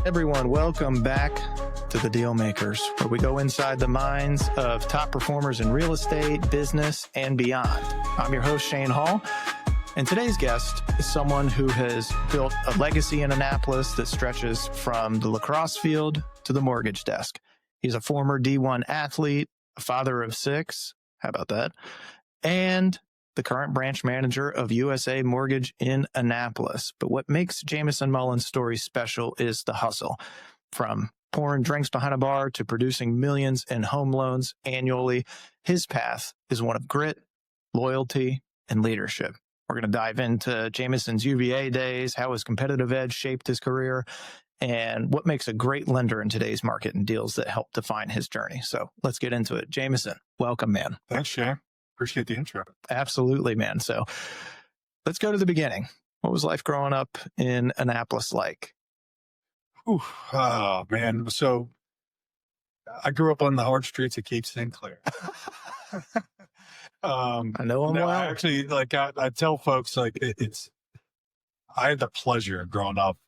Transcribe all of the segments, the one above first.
Everyone, welcome back to the Dealmakers, where we go inside the minds of top performers in real estate, business, and beyond. I'm your host, Shane Hall, and today's guest is someone who has built a legacy in Annapolis that stretches from the lacrosse field to the mortgage desk. He's a former D1 athlete, a father of 6, how about that, and the current branch manager of USA Mortgage in Annapolis. But what makes Jamison Mullen's story special is the hustle. From pouring drinks behind a bar to producing millions in home loans annually, his path is one of grit, loyalty, and leadership. We're going to dive into Jamison's UVA days, how his competitive edge shaped his career, and what makes a great lender in today's market and deals that help define his journey. So let's get into it. Jamison, welcome, man. Thanks, Shane. Appreciate the intro. Absolutely, man. So let's go to the beginning. What was life growing up in Annapolis like? Oh, man. So I grew up on the hard streets of Cape St. Clair. I know them well. Actually, I tell folks, I had the pleasure of growing up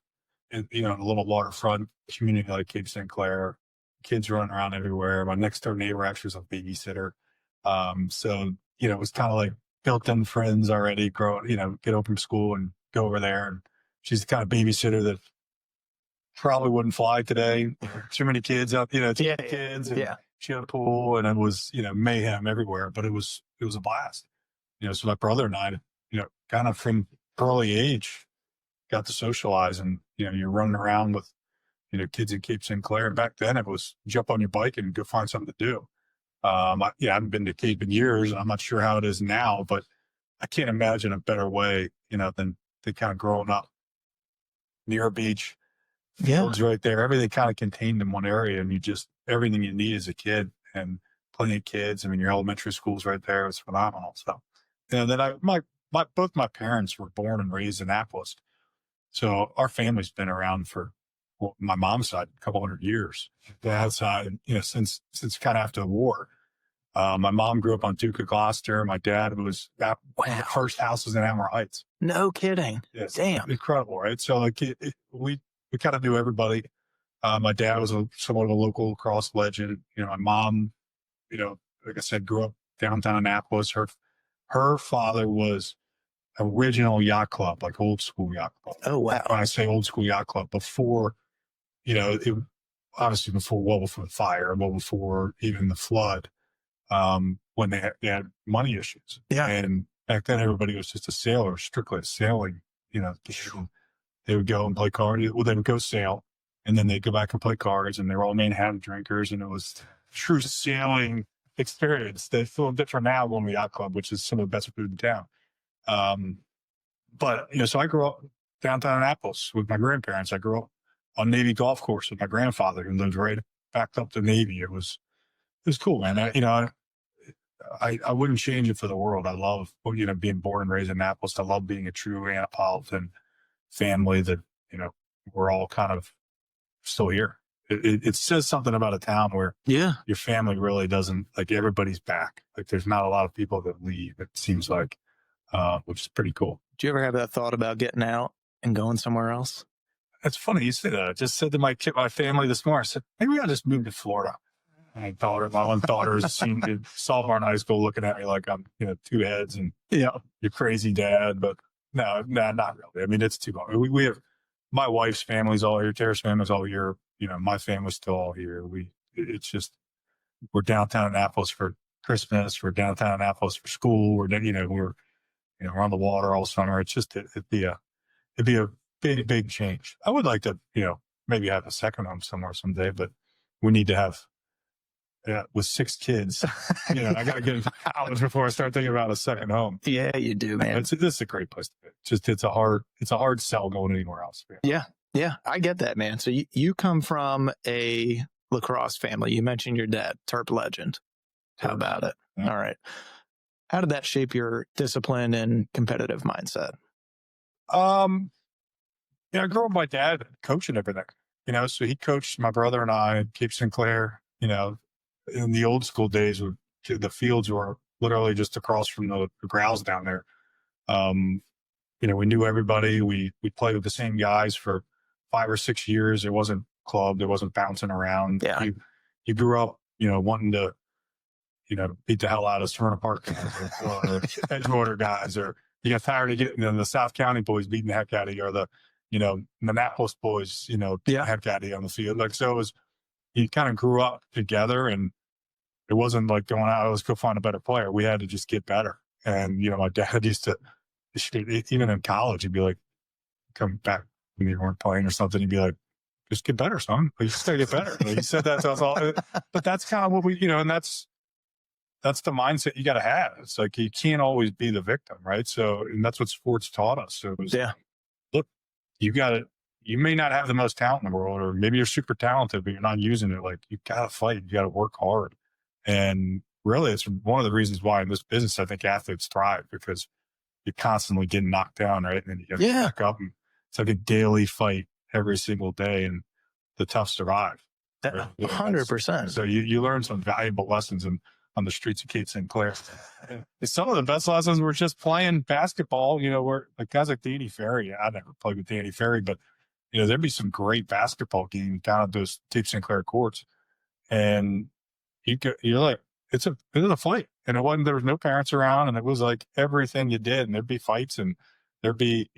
in a little waterfront community like Cape St. Clair. Kids running around everywhere. My next door neighbor actually was a babysitter. So, it was kind of like built-in friends already get home from school and go over there. And she's the kind of babysitter that probably wouldn't fly today. Too many kids out, kids. And she had a pool and it was, mayhem everywhere, but it was a blast. So my brother and I, kind of from early age got to socialize and, you're running around with, kids in Cape St. Clair. And back then it was jump on your bike and go find something to do. I haven't been to Cape in years. I'm not sure how it is now, but I can't imagine a better way, than kind of growing up near a beach. Fields right there. Everything kind of contained in one area, and everything you need as a kid, and plenty of kids. I mean, your elementary school's right there. It was phenomenal. So, then both my parents were born and raised in Annapolis, so our family's been around for my mom's side a couple hundred years. Dad's side, since kind of after the war. My mom grew up on Duke of Gloucester. My dad was the first house was in Amber Heights. No kidding. Yes, damn, incredible, right? So we kind of knew everybody. My dad was somewhat of a local lacrosse legend. My mom, like I said, grew up downtown Annapolis. Her father was original yacht club, like old school yacht club. Oh, wow. When I say old school yacht club, before, obviously well before the fire, well before even the flood, when they had money issues. Yeah. And back then everybody was just a sailor, strictly a sailing, they would go and play cards. Well, they would go sail and then they'd go back and play cards, and they were all Manhattan drinkers. And it was true sailing experience. They feel different now going to the yacht club, which is some of the best food in town. But, so I grew up downtown Annapolis with my grandparents. I grew up on Navy golf course with my grandfather, who lived right back up to Navy. It was cool, man. I wouldn't change it for the world. I love, being born and raised in Annapolis. I love being a true Annapolitan family that, we're all kind of still here. It says something about a town where your family really doesn't, everybody's back. There's not a lot of people that leave, it seems like, which is pretty cool. Do you ever have that thought about getting out and going somewhere else? It's funny you say that. I just said to my family this morning, I said, maybe I'll just move to Florida. And my one daughter is sophomore in high school, looking at me like I'm, 2 heads and you're crazy dad. But no, not really. I mean, it's too long. We have, my wife's family's all here. Tara's family's all here. My family's still all here. We're downtown Annapolis for Christmas. We're downtown Annapolis for school. We're on the water all summer. It's just, it'd be a big change. I would like to, maybe have a second home somewhere someday, but we need to have, with 6 kids, I got to get into college before I start thinking about a second home. Yeah, you do, man. This is a great place to be. It's a hard sell going anywhere else. Yeah, I get that, man. So you come from a lacrosse family. You mentioned your dad, Terp legend. How about it? Yeah. All right. How did that shape your discipline and competitive mindset? I grew up with my dad coaching everything, so he coached my brother and I at Cape St. Clair, in the old school days, the fields were literally just across from the grounds down there. We knew everybody. We played with the same guys for 5 or 6 years. It wasn't club. There wasn't bouncing around. Yeah. You grew up, wanting to, beat the hell out of Serena Park guys or Edgewater guys, or you got tired of getting the South County boys beating the heck out of you, or the Annapolis boys, beating the heck out of you on the field. Like, so it was, you kind of grew up together, and it wasn't like going out, let's go find a better player. We had to just get better. And, my dad used to, even in college, he'd be like, come back when you weren't playing or something, he'd be like, just get better, son. You just gotta get better. Like, he said that to us all. But that's kind of what we, and that's the mindset you got to have. It's like, you can't always be the victim, right? So, and that's what sports taught us. So it was, look, you may not have the most talent in the world, or maybe you're super talented, but you're not using it. Like, you got to fight, you got to work hard. And really, it's one of the reasons why in this business, I think athletes thrive, because you're constantly getting knocked down, right? And then you got to get back up. And it's like a daily fight every single day, and the tough survive. 100%. So you learn some valuable lessons on the streets of Cape St. Clair. Some of the best lessons were just playing basketball. Where like guys like Danny Ferry, I never played with Danny Ferry, but there'd be some great basketball games down at those Cape St. Clair courts, and you're like, it was a fight, and there was no parents around, and it was like everything you did, and there'd be fights, and there'd be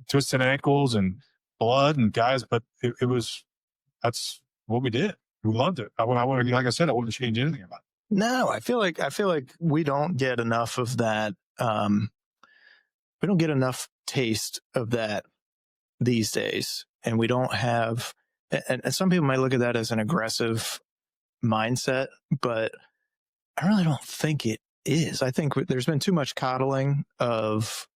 twisted ankles and blood and guys, but that's what we did. We loved it. Like I said, I wouldn't change anything about it. No, I feel like we don't get enough of that. We don't get enough taste of that these days, and we don't have. And some people might look at that as an aggressive mindset, but I really don't think it is. I think there's been too much coddling of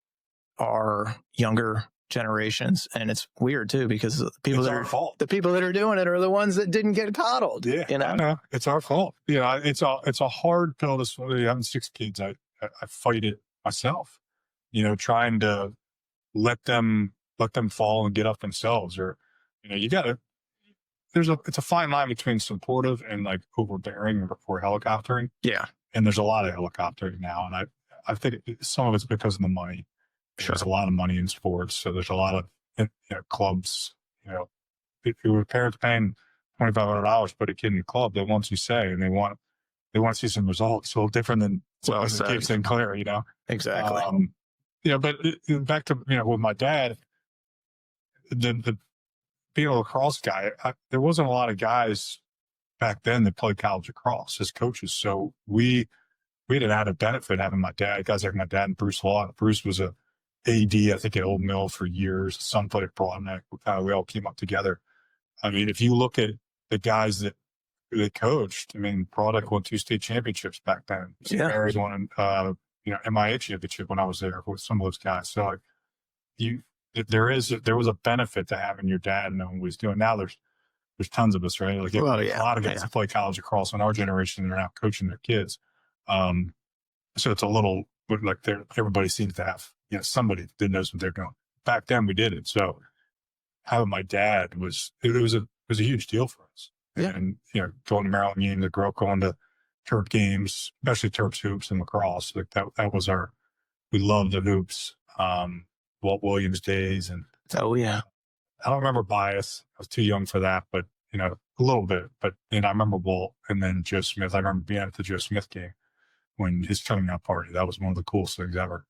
our younger generations, and it's weird too, because the people that are doing it are the ones that didn't get coddled. Yeah, I know. It's our fault. It's a hard pill to swallow. Having 6 kids, I fight it myself. Trying to let them fall and get up themselves, or you gotta. It's a fine line between supportive and like overbearing or helicoptering. Yeah, and there's a lot of helicoptering now, and I think some of it's because of the money. Sure. There's a lot of money in sports, so there's a lot of clubs. If your parents paying $2,500 to put a kid in a club, they want you say, and they want to see some results. So different than Cape St. Clair, Exactly. But back to with my dad, the being a lacrosse guy, there wasn't a lot of guys back then that played college lacrosse as coaches. So we had an added benefit having my dad, guys like my dad and Bruce Law. Bruce was a AD, I think, at Old Mill for years. His son played at Broadneck. We all came up together. I mean, if you look at the guys that they coached, I mean, Broadneck won 2 state championships back then. Yeah. Mary's won, MIA championship when I was there with some of those guys. So like, there was a benefit to having your dad knowing what he's doing. Now there's tons of us, right? Like a lot of guys that play college lacrosse in our generation and are now coaching their kids. So it's a little like everybody seems to have, somebody that knows what they're doing. Back then we did it. So having my dad was a huge deal for us. Yeah. And, going to Maryland games, I grew up going to Terp games, especially Terps hoops and lacrosse. Like that was we loved the hoops. Walt Williams days. And I don't remember Bias. I was too young for that, but a little bit. But I remember Walt, and then Joe Smith. I remember being at the Joe Smith game when his coming out party. That was one of the coolest things ever.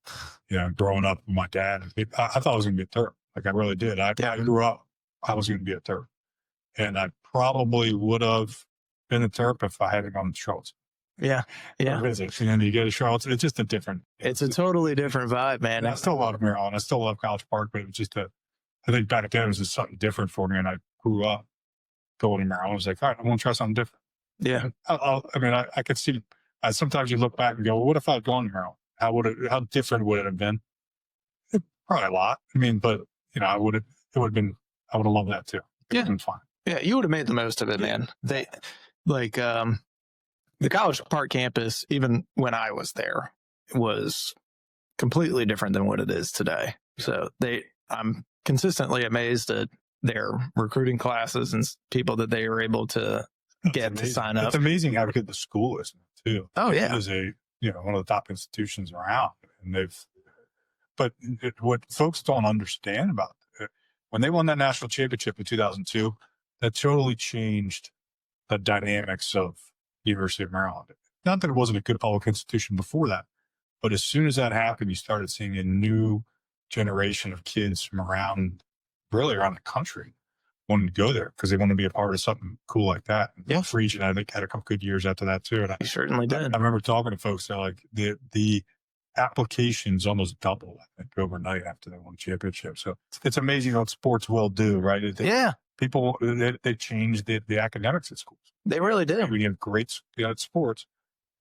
Growing up with my dad, I thought I was going to be a Terp. Like I really did. I grew up, I was going to be a Terp, and I probably would have been a Terp if I hadn't gone to Charlotte. Yeah. And you go to Charlotte, it's just it's a totally different vibe, man. I still love Maryland. I still love College Park, but it was just I think back then it was just something different for me. And I grew up going to Maryland. I was like, all right, I want to try something different. Yeah. I could see, sometimes you look back and go, well, what if I had gone to Maryland? How different would it have been? Probably a lot. But I would have loved that too. It would have been fun. Yeah. You would have made the most of it, man. The College Park campus, even when I was there, was completely different than what it is today. So I'm consistently amazed at their recruiting classes and people that they were able to get to sign up. It's amazing how good the school is too. Oh yeah, it is one of the top institutions around, and what folks don't understand about it, when they won that national championship in 2002, that totally changed the dynamics of University of Maryland. Not that it wasn't a good public institution before that, but as soon as that happened, you started seeing a new generation of kids from really around the country wanting to go there because they want to be a part of something cool like that. Yeah. Region, I think, had a couple good years after that too. And You certainly did. I remember talking to folks that like the applications almost doubled, I think, overnight after they won the championship. So it's amazing what sports will do, right? People, they change the academics at schools. They really do. When you have great sports,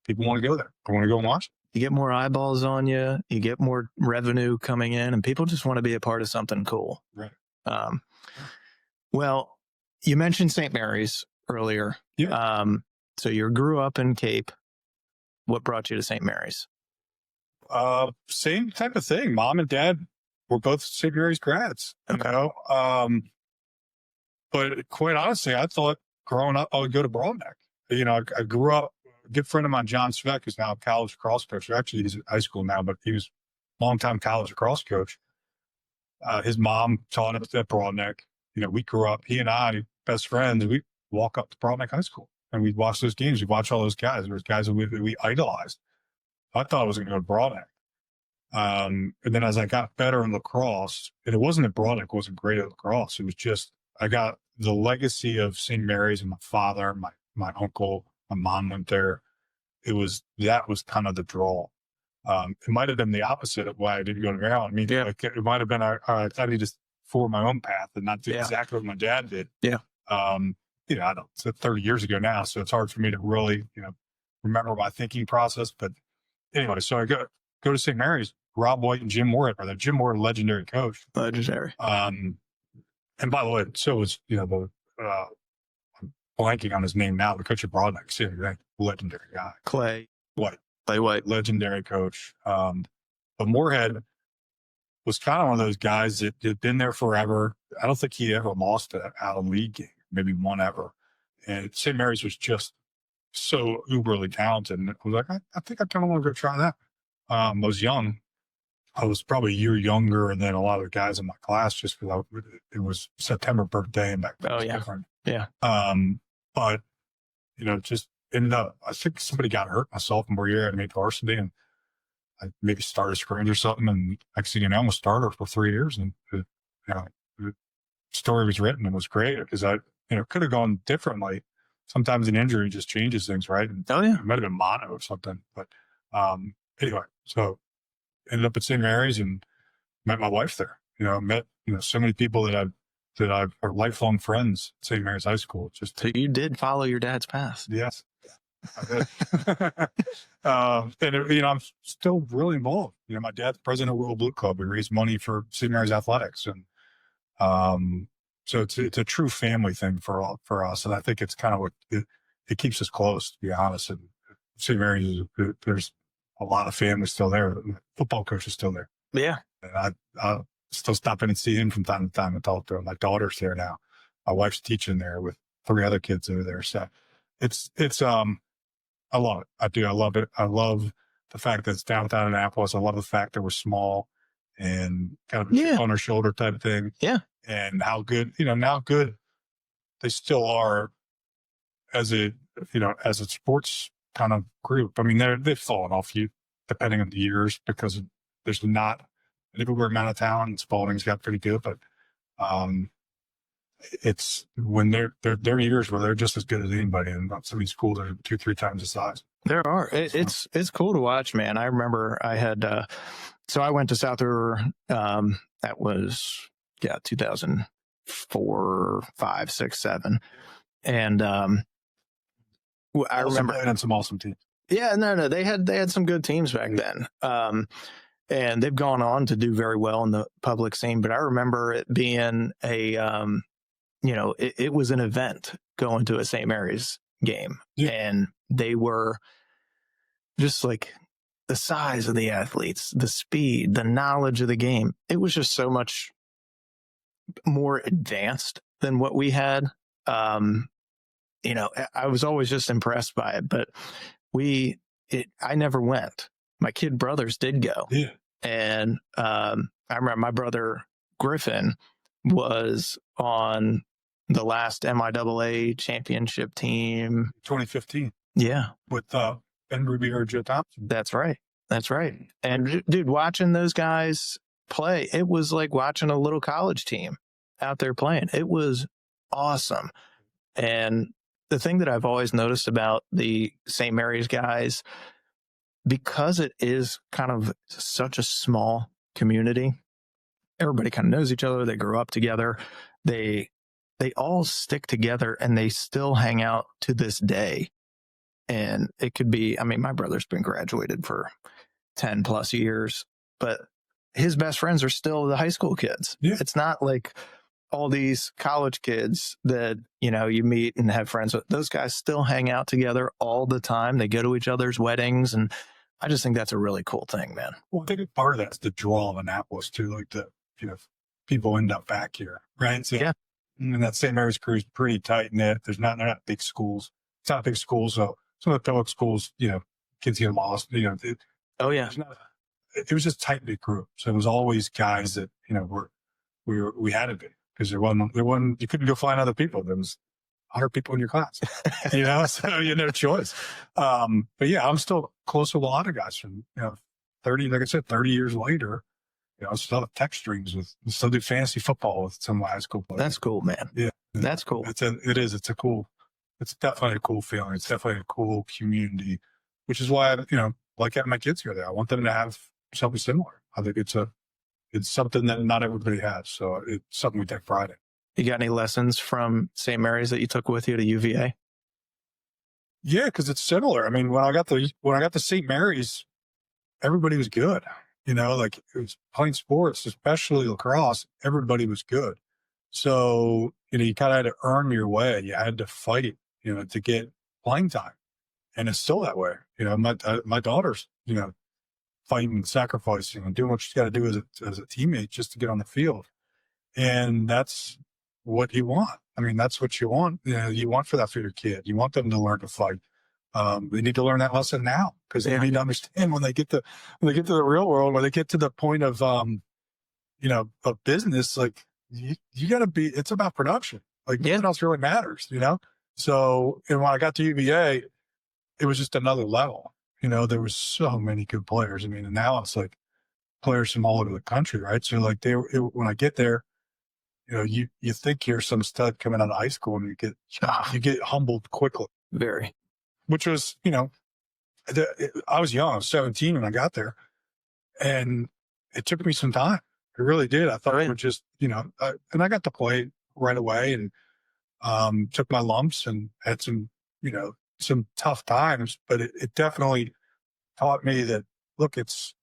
people want to go there. They want to go and watch. You get more eyeballs on you. You get more revenue coming in, and people just want to be a part of something cool. Right. Well, you mentioned St. Mary's earlier. Yeah. So you grew up in Cape. What brought you to St. Mary's? Same type of thing. Mom and dad were both St. Mary's grads. Okay. You know? But quite honestly, I thought growing up I would go to Broadneck. You know, I grew up. A good friend of mine, John Sveck, who's now a college lacrosse coach. Actually, he's in high school now, but he was a longtime college lacrosse coach. His mom taught him at Broadneck. You know, we grew up, he and I, best friends, we walk up to Broadneck High School and we'd watch those games. We'd watch all those guys. There was guys that we idolized. I thought I was going to go to Broadneck. And then as I got better in lacrosse, and it wasn't that Broadneck wasn't great at lacrosse. It was just, I got the legacy of St. Mary's and my father, my uncle, my mom went there. That was kind of the draw. It might have been the opposite of why I didn't go to Maryland. I mean, like, it might have been, I need to form my own path and not do exactly what my dad did. Yeah. You know, I don't, it's 30 years ago now, so it's hard for me to really, you know, remember my thinking process. But anyway, so I go to St. Mary's. Rob White and Jim Moore are there. Jim Moore, legendary coach. Legendary. And by the way, so was, you know, I'm blanking on his name now, the coach of Broadneck, legendary guy. Clay White. Clay White. Legendary coach. But Moorhead was kind of one of those guys that had been there forever. I don't think he ever lost an alum league game, maybe one ever. And St. Mary's was just so uberly talented. And I was like, I think I kind of want to go try that. I was young. I was probably a year younger than a lot of the guys in my class just because it was September birthday and back then it was different. Yeah. But, you know, just ended up, I think somebody got hurt my sophomore year. I made varsity and I maybe started a scrimmage or something. And next thing you know, I'm a starter for 3 years. And, you know, the story was written and was great because I, you know, could have gone differently. Sometimes an injury just changes things, right? And it might have been mono or something. But anyway, so ended up at St. Mary's and met my wife there. You know, met, you know, so many people that are lifelong friends at St. Mary's High School. Just so you did follow your dad's path. Yes, I did. And you know, I'm still really involved. You know, my dad's president of World Blue Club. We raise money for St. Mary's athletics, and so it's a true family thing for us. And I think it's kind of what it keeps us close, to be honest. And St. Mary's, there's a lot of family still there. The football coach is still there. Yeah. And I still stop in and see him from time to time and talk to him. My daughter's there now. My wife's teaching there with 3 other kids over there. So it's I love it. I do. I love it. I love the fact that it's downtown Annapolis. I love the fact that we're small and kind of on our shoulder type of thing. Yeah. And how good, you know, now good they still are as a sports kind of group. I mean, they've fallen off depending on the years because there's not an everywhere amount of talent, and Spalding's got pretty good, but it's when they're years where they're just as good as anybody, and some of these schools are 2-3 times the size. There are. It's cool to watch, man. I remember I had so I went to South River. That was 2004, 5, 6, 7, and I remember playing on some awesome teams. Yeah, no, they had some good teams back then. And they've gone on to do very well in the public scene. But I remember it being it was an event going to a St. Mary's game. Yeah. And they were just like the size of the athletes, the speed, the knowledge of the game. It was just so much more advanced than what we had. I was always just impressed by it, but I never went. My kid brothers did go. Yeah. And I remember my brother Griffin was on the last MIAA championship team. 2015. Yeah. With Ben Ruby or Joe Thompson. That's right. That's right. And dude, watching those guys play, it was like watching a little college team out there playing. It was awesome. And the thing that I've always noticed about the St. Mary's guys, because it is kind of such a small community, everybody kind of knows each other. They grew up together. They all stick together and they still hang out to this day. And it could be, I mean, my brother's been graduated for 10 plus years, but his best friends are still the high school kids. Yeah. It's not like all these college kids that, you know, you meet and have friends with. Those guys still hang out together all the time. They go to each other's weddings. And I just think that's a really cool thing, man. Well, I think part of that's the draw of Annapolis too. Like people end up back here, right? So, yeah. And that St. Mary's crew is pretty tight knit. They're not big schools. It's not big schools. So some of the public schools, kids get lost, Oh yeah. It was just tight knit group. So it was always guys that, we had to be, because there wasn't, you couldn't go find other people. There was 100 people in your class, so you had no choice. But yeah, I'm still close with a lot of guys from, 30, like I said, 30 years later, I still have text streams still do fantasy football with some of my high school players. That's cool, man. Yeah. That's cool. It's definitely a cool feeling. It's definitely a cool community, which is why I, like having my kids here there. I want them to have something similar. I think it's something that not everybody has. So it's something we take pride in. You got any lessons from St. Mary's that you took with you to UVA? Yeah, because it's similar. I mean, when I got to St. Mary's, everybody was good. Like it was playing sports, especially lacrosse. Everybody was good. So, you kind of had to earn your way. You had to fight, to get playing time. And it's still that way. My daughter's, fighting and sacrificing and doing what she's got to do as a teammate just to get on the field. And that's what you want. I mean, that's what you want. You want for that for your kid. You want them to learn to fight. They need to learn that lesson now, because they need to understand when they get to the real world, when they get to the point of, of business, like you got to be, it's about production. Like nothing else really matters, So, and when I got to UVA, it was just another level. There was so many good players. I mean, and now it's like players from all over the country, right? So like when I get there, you think you're some stud coming out of high school, and you get humbled quickly. Very. Which was, I was young. I was 17 when I got there, and it took me some time. It really did. I thought it would just, and I got to play right away, and took my lumps and had some, some tough times, but it definitely taught me that, look, it's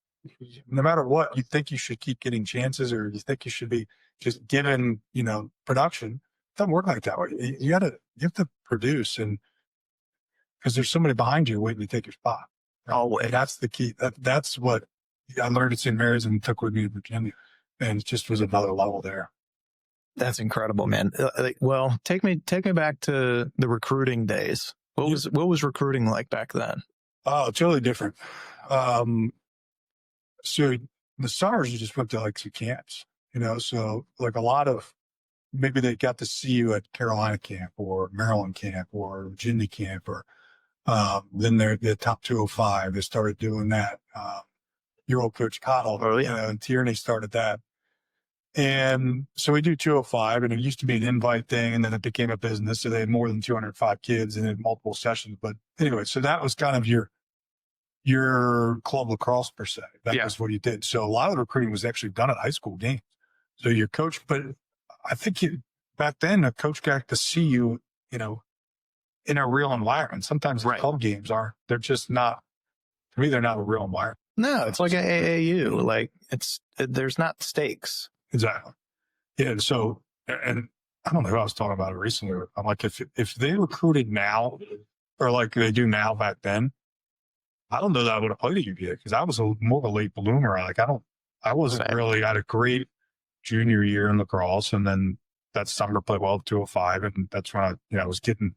no matter what, you think you should keep getting chances, or you think you should be just given, production. It doesn't work like that way. You have to produce, and because there's somebody behind you waiting to take your spot. Right? Always. And that's the key. That's what I learned at St. Mary's and took with me to Virginia. And it just was another level there. That's incredible, man. Well, take me back to the recruiting days. What was recruiting like back then? Oh, it's totally different. So the summers you just went to like some camps, so like a lot of, maybe they got to see you at Carolina camp or Maryland camp or Virginia camp, or then they're the top 205. They started doing that. Your old coach Cottle, and Tierney started that. And so we do 205, and it used to be an invite thing, and then it became a business. So they had more than 205 kids and had multiple sessions. But anyway, so that was kind of your club lacrosse per se. That was what you did. So a lot of the recruiting was actually done at high school games. So your coach, but I think back then a coach got to see you, in a real environment. Sometimes the club games they're just not, to me, they're not a real environment. No, it's like an AAU. Like there's not stakes. Exactly. Yeah. So, and I don't know who I was talking about it recently. I'm like, if they recruited now, or like they do now back then, I don't know that I would have played at UVA, because I was more of a late bloomer. Like I wasn't really, I had a great junior year in lacrosse, and then that summer played well at 205, and that's when I was getting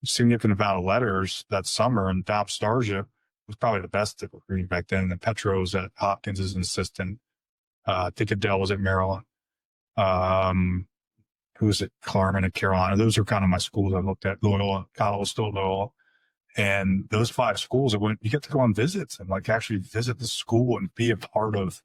a significant amount of letters that summer, and Dom Starja was probably the best at recruiting back then. And then Petro was at Hopkins as an assistant. I think Adele was at Maryland. who was at Claremont and Carolina. Those are kind of my schools I looked at. Loyola, Cal was still Loyola. And those 5 schools, you get to go on visits and like actually visit the school and be a part of,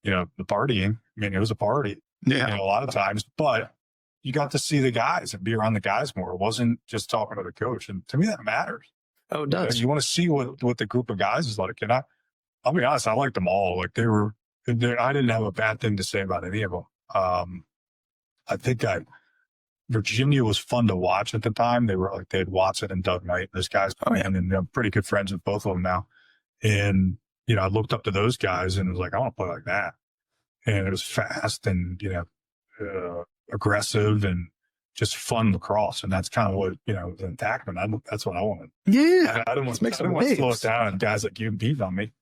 the partying. I mean, it was a party a lot of times, but you got to see the guys and be around the guys more. It wasn't just talking to the coach. And to me, that matters. Oh, it does. You want to see what the group of guys is like. And I'll be honest, I liked them all. Like I didn't have a bad thing to say about any of them. I think Virginia was fun to watch at the time. They had Watson and Doug Knight, those guys, and I'm pretty good friends with both of them now. And, I looked up to those guys and was like, I want to play like that. And it was fast and, aggressive and just fun lacrosse. And that's kind of what, in Tackman, that's what I wanted. Yeah. I didn't want to slow it down and guys like you beat on me.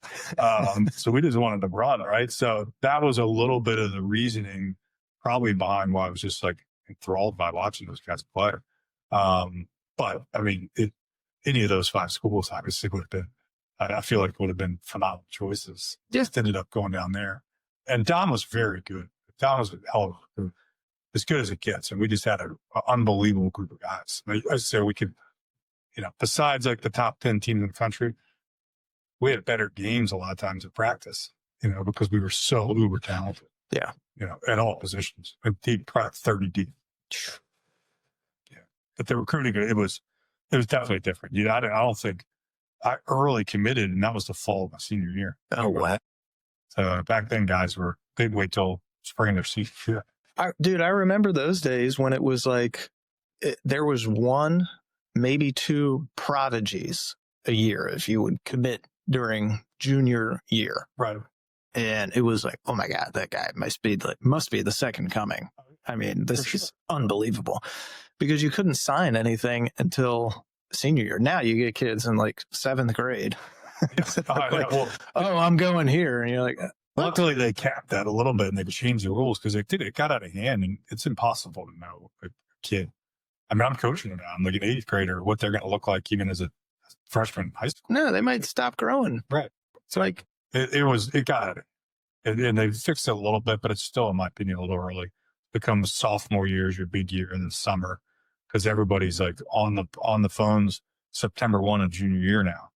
So we just wanted to run, right? So that was a little bit of the reasoning probably behind why I was just like enthralled by watching those guys play. But I mean, any of those 5 schools obviously would have been, I feel like would have been phenomenal choices. Just ended up going down there. And Don was very good. Don was a hell of as good as it gets. And we just had an unbelievable group of guys. I say we could, besides like the top 10 teams in the country, we had better games a lot of times at practice, because we were so uber talented. Yeah. At all positions. Deep, probably 30 deep. Yeah. But the recruiting, it was definitely different. I don't think I early committed, and that was the fall of my senior year. Oh, what? So back then, guys they'd wait till spring of their season. Dude, I remember those days when it was like, there was 1, maybe 2 prodigies a year if you would commit during junior year. Right. And it was like, oh my God, that guy must be the second coming. I mean, this is unbelievable because you couldn't sign anything until senior year. Now you get kids in like 7th grade. I'm going here. And you're like, luckily they capped that a little bit and they changed the rules because it got out of hand and it's impossible to know a kid. I mean, I'm coaching them now. I'm like an 8th grader, what they're going to look like even as a freshman in high school. No, they might stop growing. Right. It's like, it got it. And they fixed it a little bit, but it's still, in my opinion, a little early. Becomes sophomore year is your big year in the summer because everybody's like on the phones September 1 of junior year now,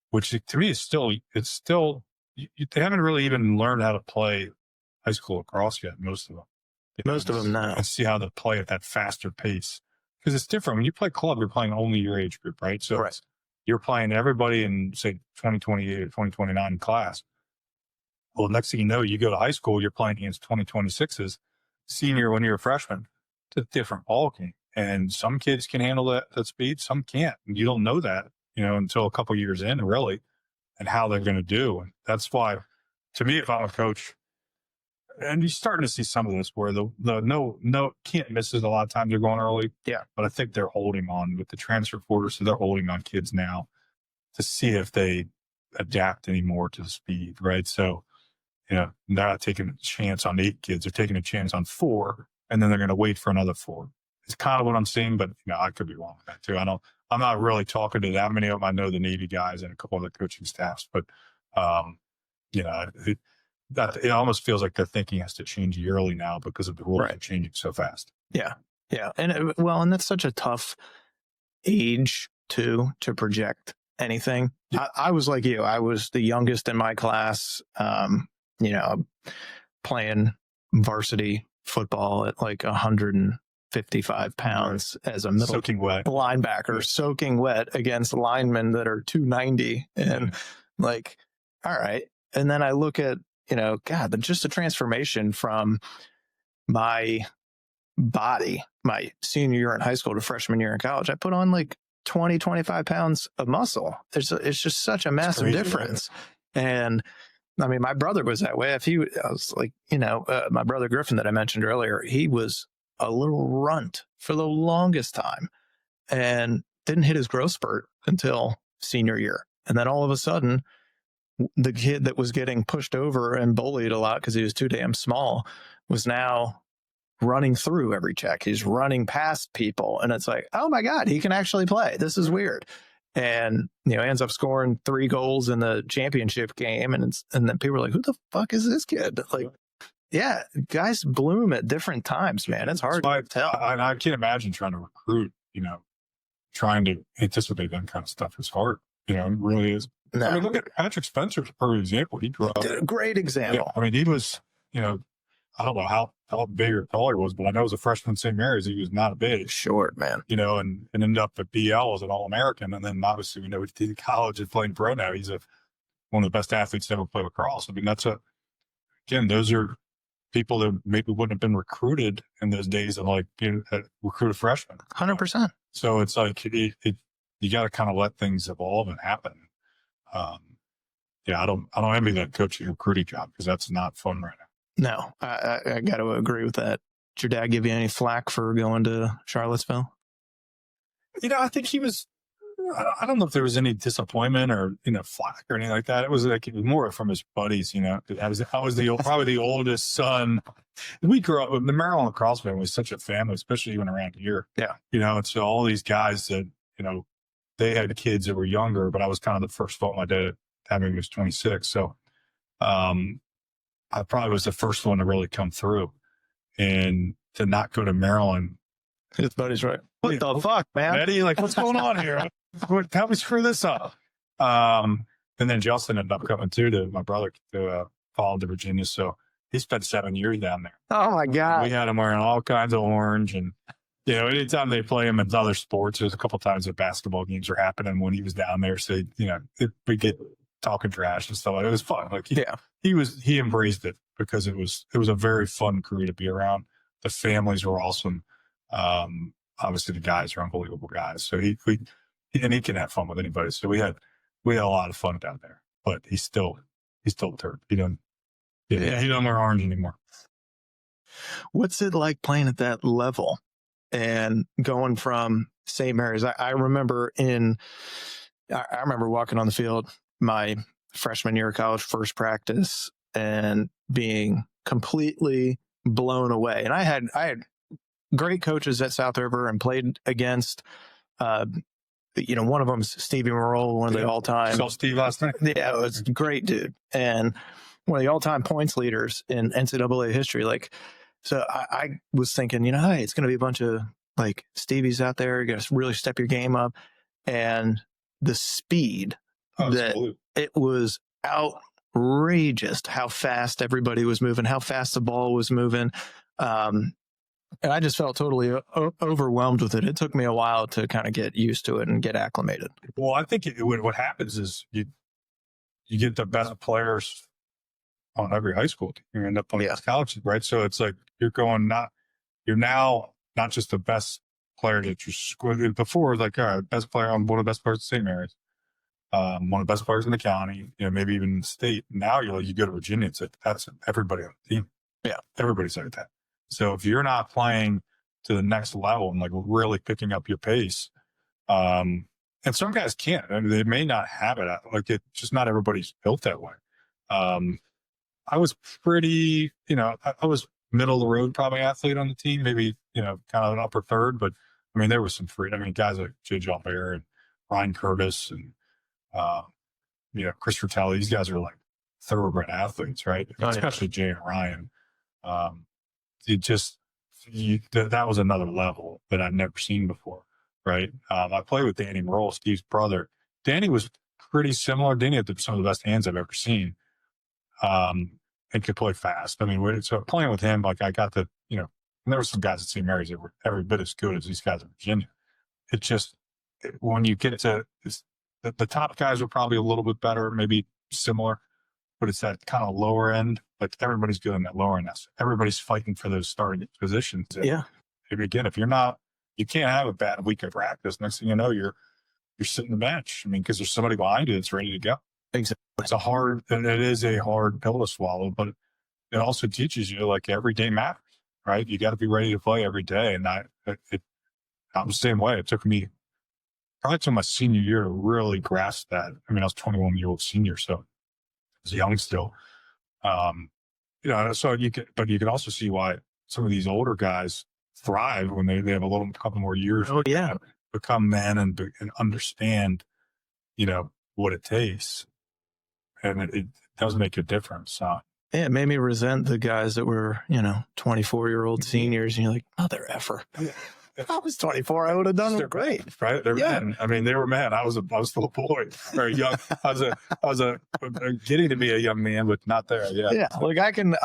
which to me is they haven't really even learned how to play high school lacrosse yet. Most of them. Most of them now. And see how to play at that faster pace because it's different. When you play club, you're playing only your age group, right? So you're playing everybody in say 2028 or 2029 class. Well, next thing you know, you go to high school, you're playing against 2026's senior when you're a freshman. It's a different ball game. And some kids can handle that speed, some can't. And you don't know that, until a couple of years in, really, and how they're going to do. And that's why, to me, if I'm a coach, and you're starting to see some of this where the no can't misses a lot of times they're going early. Yeah. But I think they're holding on with the transfer portal, so they're holding on kids now to see if they adapt anymore to the speed, right? So, they're not taking a chance on 8 kids. They're taking a chance on 4, and then they're going to wait for another 4. It's kind of what I'm seeing, but I could be wrong with that too. I'm not really talking to that many of them. I know the Navy guys and a couple of the coaching staffs, but it almost feels like their thinking has to change yearly now because of the rules are changing so fast. Yeah. Yeah. And and that's such a tough age to project anything. Yeah. I was like you. I was the youngest in my class, playing varsity football at like 155 pounds as a middle soaking wet linebacker, soaking wet against linemen that are 290. And like, all right. And then I look at, just the transformation from my body, my senior year in high school to freshman year in college. I put on like 20, 25 pounds of muscle. It's just such a massive difference. Right? And I mean, my brother was that way. I was like, my brother Griffin that I mentioned earlier, he was a little runt for the longest time and didn't hit his growth spurt until senior year. And then all of a sudden, the kid that was getting pushed over and bullied a lot because he was too damn small was now running through every check. He's running past people. And it's like, oh my God, he can actually play. This is weird. And, ends up scoring 3 goals in the championship game. And then people are like, who the fuck is this kid? Like, yeah, guys bloom at different times, man. It's hard to tell. I can't imagine trying to recruit, trying to anticipate that kind of stuff is hard. It really is. No. I mean, look at Patrick Spencer's a perfect example. He grew up. Great example. Yeah, I mean, he was, I don't know how big or tall he was, but I know as a freshman at St. Mary's, he was not big. Short, man. And ended up at BL as an All-American. And then obviously, he did college and playing pro now. He's one of the best athletes to ever play lacrosse. I mean, those are people that maybe wouldn't have been recruited in those days of recruit a freshman. 100%. So it's like, you got to kind of let things evolve and happen. I don't envy that coaching recruiting job because that's not fun right now. No, I got to agree with that. Did your dad give you any flack for going to Charlottesville? I think he was, I don't know if there was any disappointment or, flack or anything like that. It was more from his buddies, I was probably the oldest son. We grew up, the Maryland lacrosse family was such a family, especially even around here. Yeah. And so all these guys that, they had kids that were younger, but I was kind of the first one my dad had when he was 26. So, I probably was the first one to really come through, and to not go to Maryland. His buddy's right. What the fuck, man? Eddie, what's going on here? How we screw this up? And then Justin ended up coming too, to my brother, to follow to Virginia. So he spent 7 years down there. Oh my God. We had him wearing all kinds of orange, and anytime they play him in other sports, there's a couple times that basketball games were happening when he was down there. So we get talking trash and stuff. It was fun. He embraced it because it was a very fun crew to be around. The families were awesome. Obviously the guys are unbelievable guys. So he can have fun with anybody. So we had a lot of fun down there, but he's still a turd. He doesn't wear orange anymore. What's it like playing at that level and going from St. Mary's? I remember walking on the field my freshman year of college, first practice, and being completely blown away. And I had great coaches at South River and played against, one of them is Stevie Morrell, one of the all-time. Saw Steve last night. Yeah, it was a great dude. And one of the all-time points leaders in NCAA history. So I was thinking, hey, it's going to be a bunch of Stevies out there. You got to really step your game up. And the speed it was outrageous how fast everybody was moving, how fast the ball was moving. And I just felt totally overwhelmed with it. It took me a while to kind of get used to it and get acclimated. Well, I think what happens is you get the best players on every high school team. You end up on college, right? So it's like you're now not just the best player that you scored before, all right, best player, I'm one of the best players at St. Mary's. One of the best players in the county, maybe even in the state. Now you go to Virginia, it's that's everybody on the team. Yeah. Everybody's like that. So if you're not playing to the next level and really picking up your pace, and some guys can't, they may not have it. It's just not everybody's built that way. I was pretty, I was middle of the road, probably athlete on the team, maybe, kind of an upper third, but there was some guys like J. John Bear and Ryan Curtis and, Chris Fratelli, these guys are thoroughbred athletes, right? Especially Jay and Ryan. That was another level that I'd never seen before, right? I played with Danny Merle, Steve's brother. Danny was pretty similar. Danny had some of the best hands I've ever seen, and could play fast. So playing with him, I got to, and there were some guys at St. Mary's that were every bit as good as these guys in Virginia. When you get to the top guys were probably a little bit better, maybe similar, but it's that kind of lower end. Everybody's good in that lower end. Everybody's fighting for those starting positions. Yeah. Again, if you're not, you can't have a bad week of practice. Next thing you know, you're sitting the bench. Because there's somebody behind you that's ready to go. Exactly. It is a hard pill to swallow, but it also teaches you every day matters, right? You got to be ready to play every day. And I'm the same way. It took me probably till my senior year to really grasp that. I was 21-year-old senior, so I was young still. So you can also see why some of these older guys thrive when they have a couple more years. Oh yeah. Become men and understand, what it takes. And it does make a difference. Yeah, it made me resent the guys that were, 24-year-old seniors. And you're like, mother effer. Yeah. If I was 24, I would have done it great. Right? They're men. I mean, they were men. I was still a boy or young. I was getting to be a young man, but not there yet. Yeah. Like I can,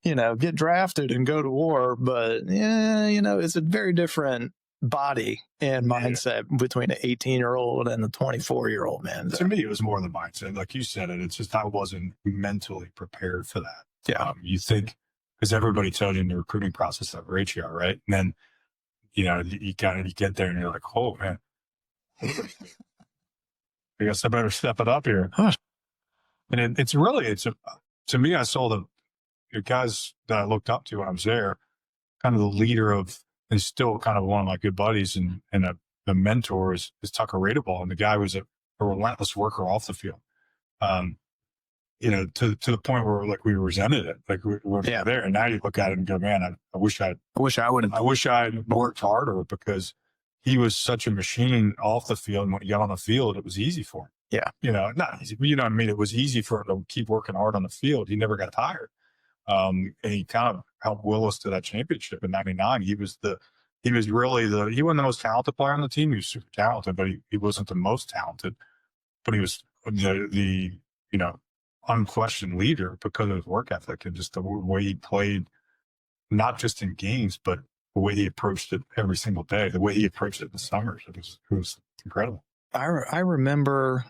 get drafted and go to war, but it's a very different body and mindset between an 18-year-old and a 24-year-old man. To me, it was more the mindset. Like you said, it's just I wasn't mentally prepared for that. Yeah. You think, because everybody tells you in the recruiting process how great you are, right? And then, you get there and you're like, oh man, I guess I better step it up here. Huh. And to me, I saw the guys that I looked up to when I was there, kind of the leader of, and still kind of one of my good buddies and a mentor is Tucker Radeball. And the guy was a relentless worker off the field. To the point where like we resented it, like we were there. And now you look at it and go, man, I wish I had worked harder, because he was such a machine off the field. And when he got on the field, it was easy for him. Yeah. Not easy, but you know what I mean? It was easy for him to keep working hard on the field. He never got tired. And he kind of helped will us to that championship in '99. He wasn't the most talented player on the team. He was super talented, but he wasn't the most talented, but he was the unquestioned leader because of his work ethic and just the way he played, not just in games, but the way he approached it every single day, the way he approached it in the summers. It was incredible. I remember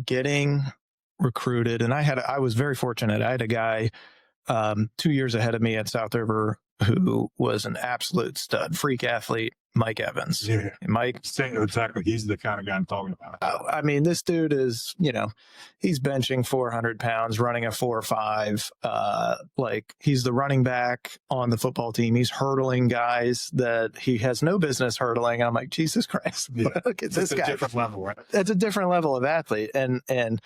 getting recruited, and I was very fortunate. I had a guy 2 years ahead of me at South River who was an absolute stud, freak athlete, Mike Evans. Yeah. Mike. Exactly. He's the kind of guy I'm talking about. I mean, this dude is, he's benching 400 pounds, running a 4.5. Like he's the running back on the football team. He's hurdling guys that he has no business hurdling. I'm like, Jesus Christ, look at this guy. It's a different level, right? It's a different level of athlete. And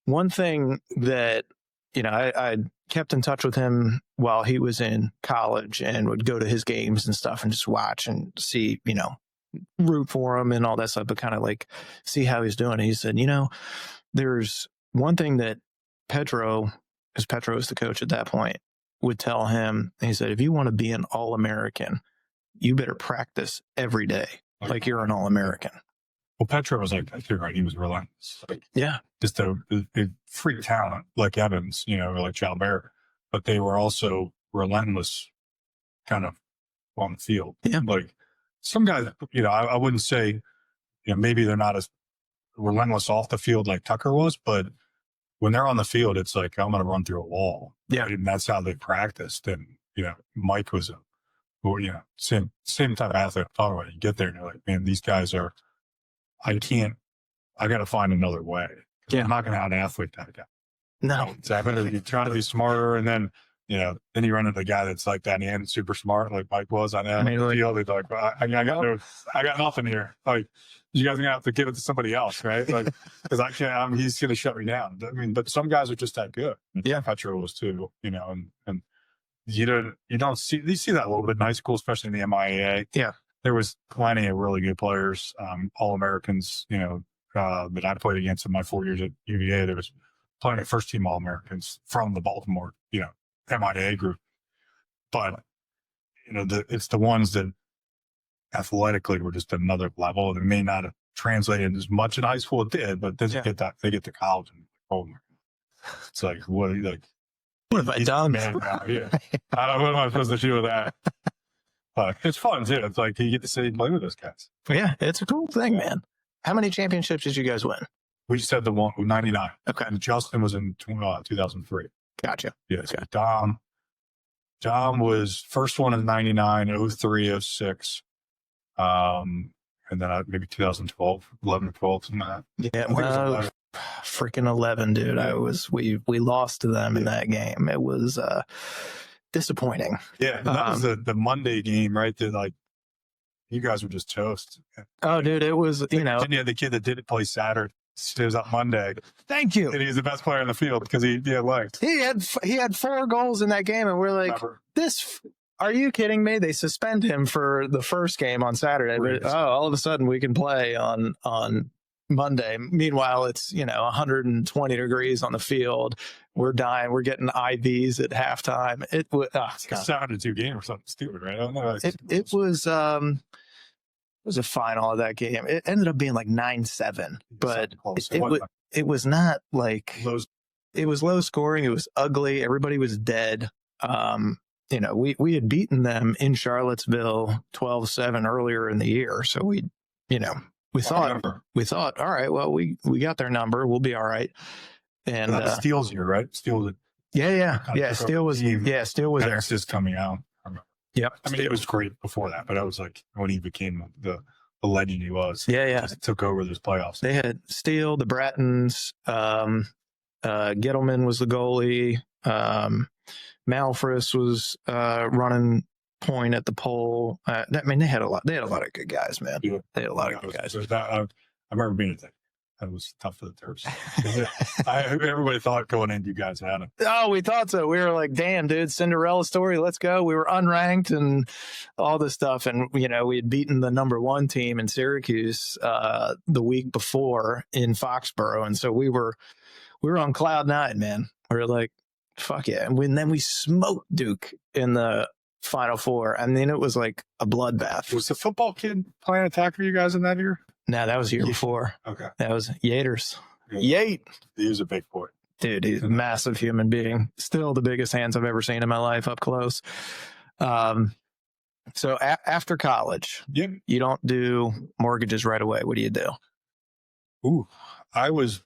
one thing that, I kept in touch with him while he was in college and would go to his games and stuff and just watch and see, root for him and all that stuff, but kind of like see how he's doing. He said, there's one thing that Petro is the coach at that point, would tell him. He said, if you want to be an All-American, you better practice every day like you're an All-American. Well, Petro was like, right, he was relentless. Yeah. Just a freak talent like Evans, or like Jalbert, but they were also relentless kind of on the field. Yeah. Like some guys, I wouldn't say, maybe they're not as relentless off the field like Tucker was, but when they're on the field, it's like, I'm going to run through a wall. Yeah. Right? And that's how they practiced. And, Mike was same type of athlete I'm talking about. You get there and you're like, man, these guys are, I got to find another way. Yeah. I'm not going to out athlete that guy. No. Exactly. You try to be smarter, and then, then you run into a guy that's like that and super smart, like Mike was on that field. He's like, I got nothing here. Like, you guys are going to have to give it to somebody else, right? Like, because I can't, he's going to shut me down. I mean, but some guys are just that good. Yeah. Petro was too, and you see that a little bit in high school, especially in the MIAA. Yeah. There was plenty of really good players, All-Americans, that I played against in my 4 years at UVA. There was plenty of first-team All-Americans from the Baltimore, MIAA group. But, it's the ones that athletically were just another level. They may not have translated as much in high school. It did, but then they get to college and, oh my God. It's like, what have I done? Man, yeah. What am I supposed to do with that? But it's fun too. It's like you get to sit and play with those guys. Yeah, it's a cool thing, man. How many championships did you guys win? We just had the one, 99. Okay. And Justin was in 2003. Gotcha. Yes. Okay. Dom was first one in 99, 03, 06. And then maybe 2012, 11 or 12, something like that. Yeah, well, freaking 11, dude. We lost to them in that game. It was disappointing. Yeah, that was the Monday game, right? That you guys were just toast. Oh, dude, it was, Then you had the kid that didn't play Saturday. It was up Monday. Thank you. And he was the best player in the field because he had legs. He had 4 goals in that game, and we're like, are you kidding me? They suspend him for the first game on Saturday. But, all of a sudden we can play on Monday. Meanwhile, it's, 120 degrees on the field. We're dying. We're getting IVs at halftime. It was, It's like a 7-2 game or something stupid, right? I don't know. it was a final of that game. It ended up being like 9-7, but it was not like it was low scoring. It was ugly. Everybody was dead. We had beaten them in Charlottesville 12-7 earlier in the year. So we thought, all right, well, we got their number. We'll be all right. And Steele's here, right? Steele. Yeah. Steele was there. Just coming out. I remember. Yep. I mean, it was great before that, but I was like when he became the legend he was. Yeah. Just took over those playoffs. They had Steele, the Brattons, Gettleman was the goalie. Malfris was running point at the pole. They had a lot of good guys, man. Yeah. They had a lot of good guys. I remember being a thing. That was tough for the Terps. Everybody thought going in, you guys had it. Oh, we thought so. We were like, damn, dude, Cinderella story. Let's go. We were unranked and all this stuff. And, we had beaten the number 1 team in Syracuse the week before in Foxborough. And so we were on cloud 9, man. We were like, fuck yeah. And then we smoked Duke in the Final Four. I mean, it was like a bloodbath. Was the football kid playing attack for you guys in that year? No, that was the year before. Okay. That was Yaters. Yeah. Yate. He was a big boy. Dude, he's a massive human being. Still the biggest hands I've ever seen in my life up close. So after college, you don't do mortgages right away. What do you do? Ooh, I was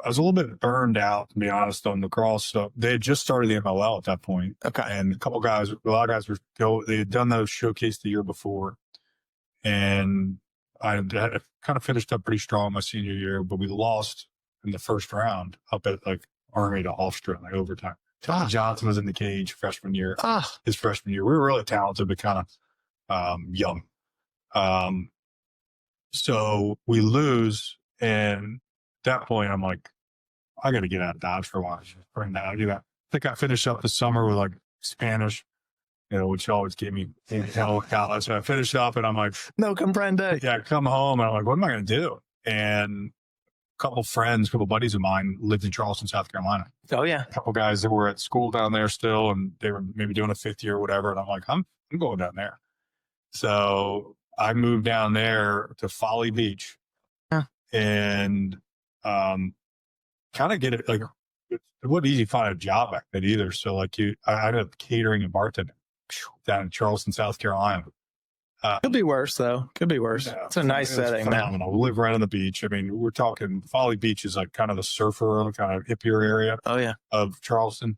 a little bit burned out, to be honest, on lacrosse stuff. They had just started the MLL at that point. Okay. And a lot of guys they had done those showcase the year before. And I had kind of finished up pretty strong my senior year, but we lost in the first round up at like Army to Hofstra in like overtime. Johnson was in the cage freshman year. His freshman year. We were really talented, but kind of young. So we lose, and at that point, I'm like, I got to get out of Dodge for a while. Bring that. I think I finished up the summer with like Spanish, which always gave me college. So I finished up, and I'm like, no comprende. Yeah, I come home, and I'm like, what am I going to do? And a couple buddies of mine lived in Charleston, South Carolina. Oh yeah, a couple guys that were at school down there still, and they were maybe doing a 5th year or whatever. And I'm like, I'm going down there. So I moved down there to Folly Beach, and kind of get it. Like, it wasn't easy to find a job back then either. So like I ended up catering and bartending down in Charleston, South Carolina. Could be worse though. Could be worse. Yeah, it's a nice setting, man. We live right on the beach. I mean, we're talking Folly Beach is like kind of the surfer, kind of hippier area. Oh yeah, of Charleston.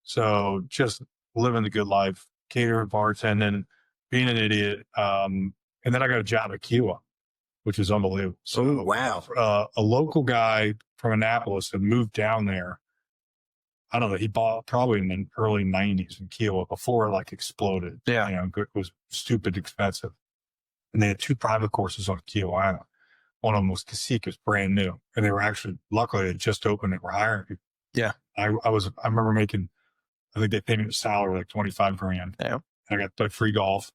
So just living the good life, catering, bartending, being an idiot. And then I got a job at Kiowa, which is unbelievable. So wow, a local guy from Annapolis had moved down there. I don't know. He bought probably in the early 90s in Kiowa before it like exploded. Yeah. It was stupid expensive. And they had 2 private courses on Kiowa Island. One of them was Cacique, was brand new. And they were actually, luckily, they just opened and were hiring people. Yeah. I remember making, I think they paid me a salary like $25,000. Yeah. And I got free golf.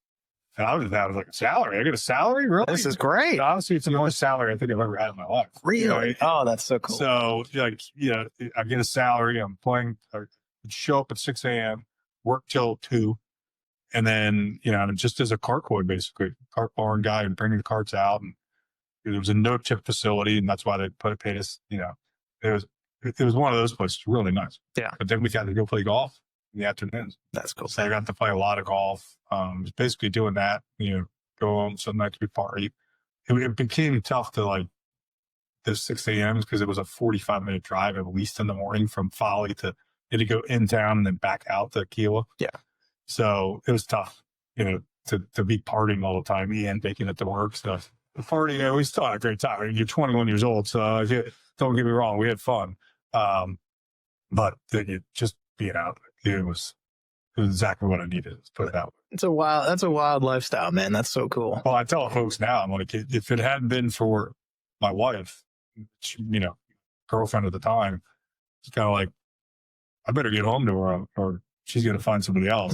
And I was like, a salary? I get a salary? Really? This is great. Honestly, it's the only salary I think I've ever had in my life. Really? Oh, that's so cool. So, I get a salary. I'm playing, I show up at 6 a.m., work till 2. And then, just as a cart boy, basically, cart barn guy and bringing the carts out. And there was a no-tip facility, and that's why they paid us, it was one of those places, really nice. Yeah. But then we got to go play golf in the afternoons. That's cool. So I got to play a lot of golf. Was basically doing that, go home some nights we party. It became tough to like the 6 a.m. because it was a 45-minute drive at least in the morning from Folly to go in town and then back out to Kiowa. Yeah. So it was tough, to be partying all the time and taking it to work stuff. The party, we still had a great time. I mean, you're 21 years old, so don't get me wrong, we had fun. But just being out, it was exactly what I needed. Let's put it that way. That's a wild lifestyle, man. That's so cool. Well, I tell folks now, I'm like, if it hadn't been for my wife, girlfriend at the time, it's kind of like, I better get home to her or she's going to find somebody else.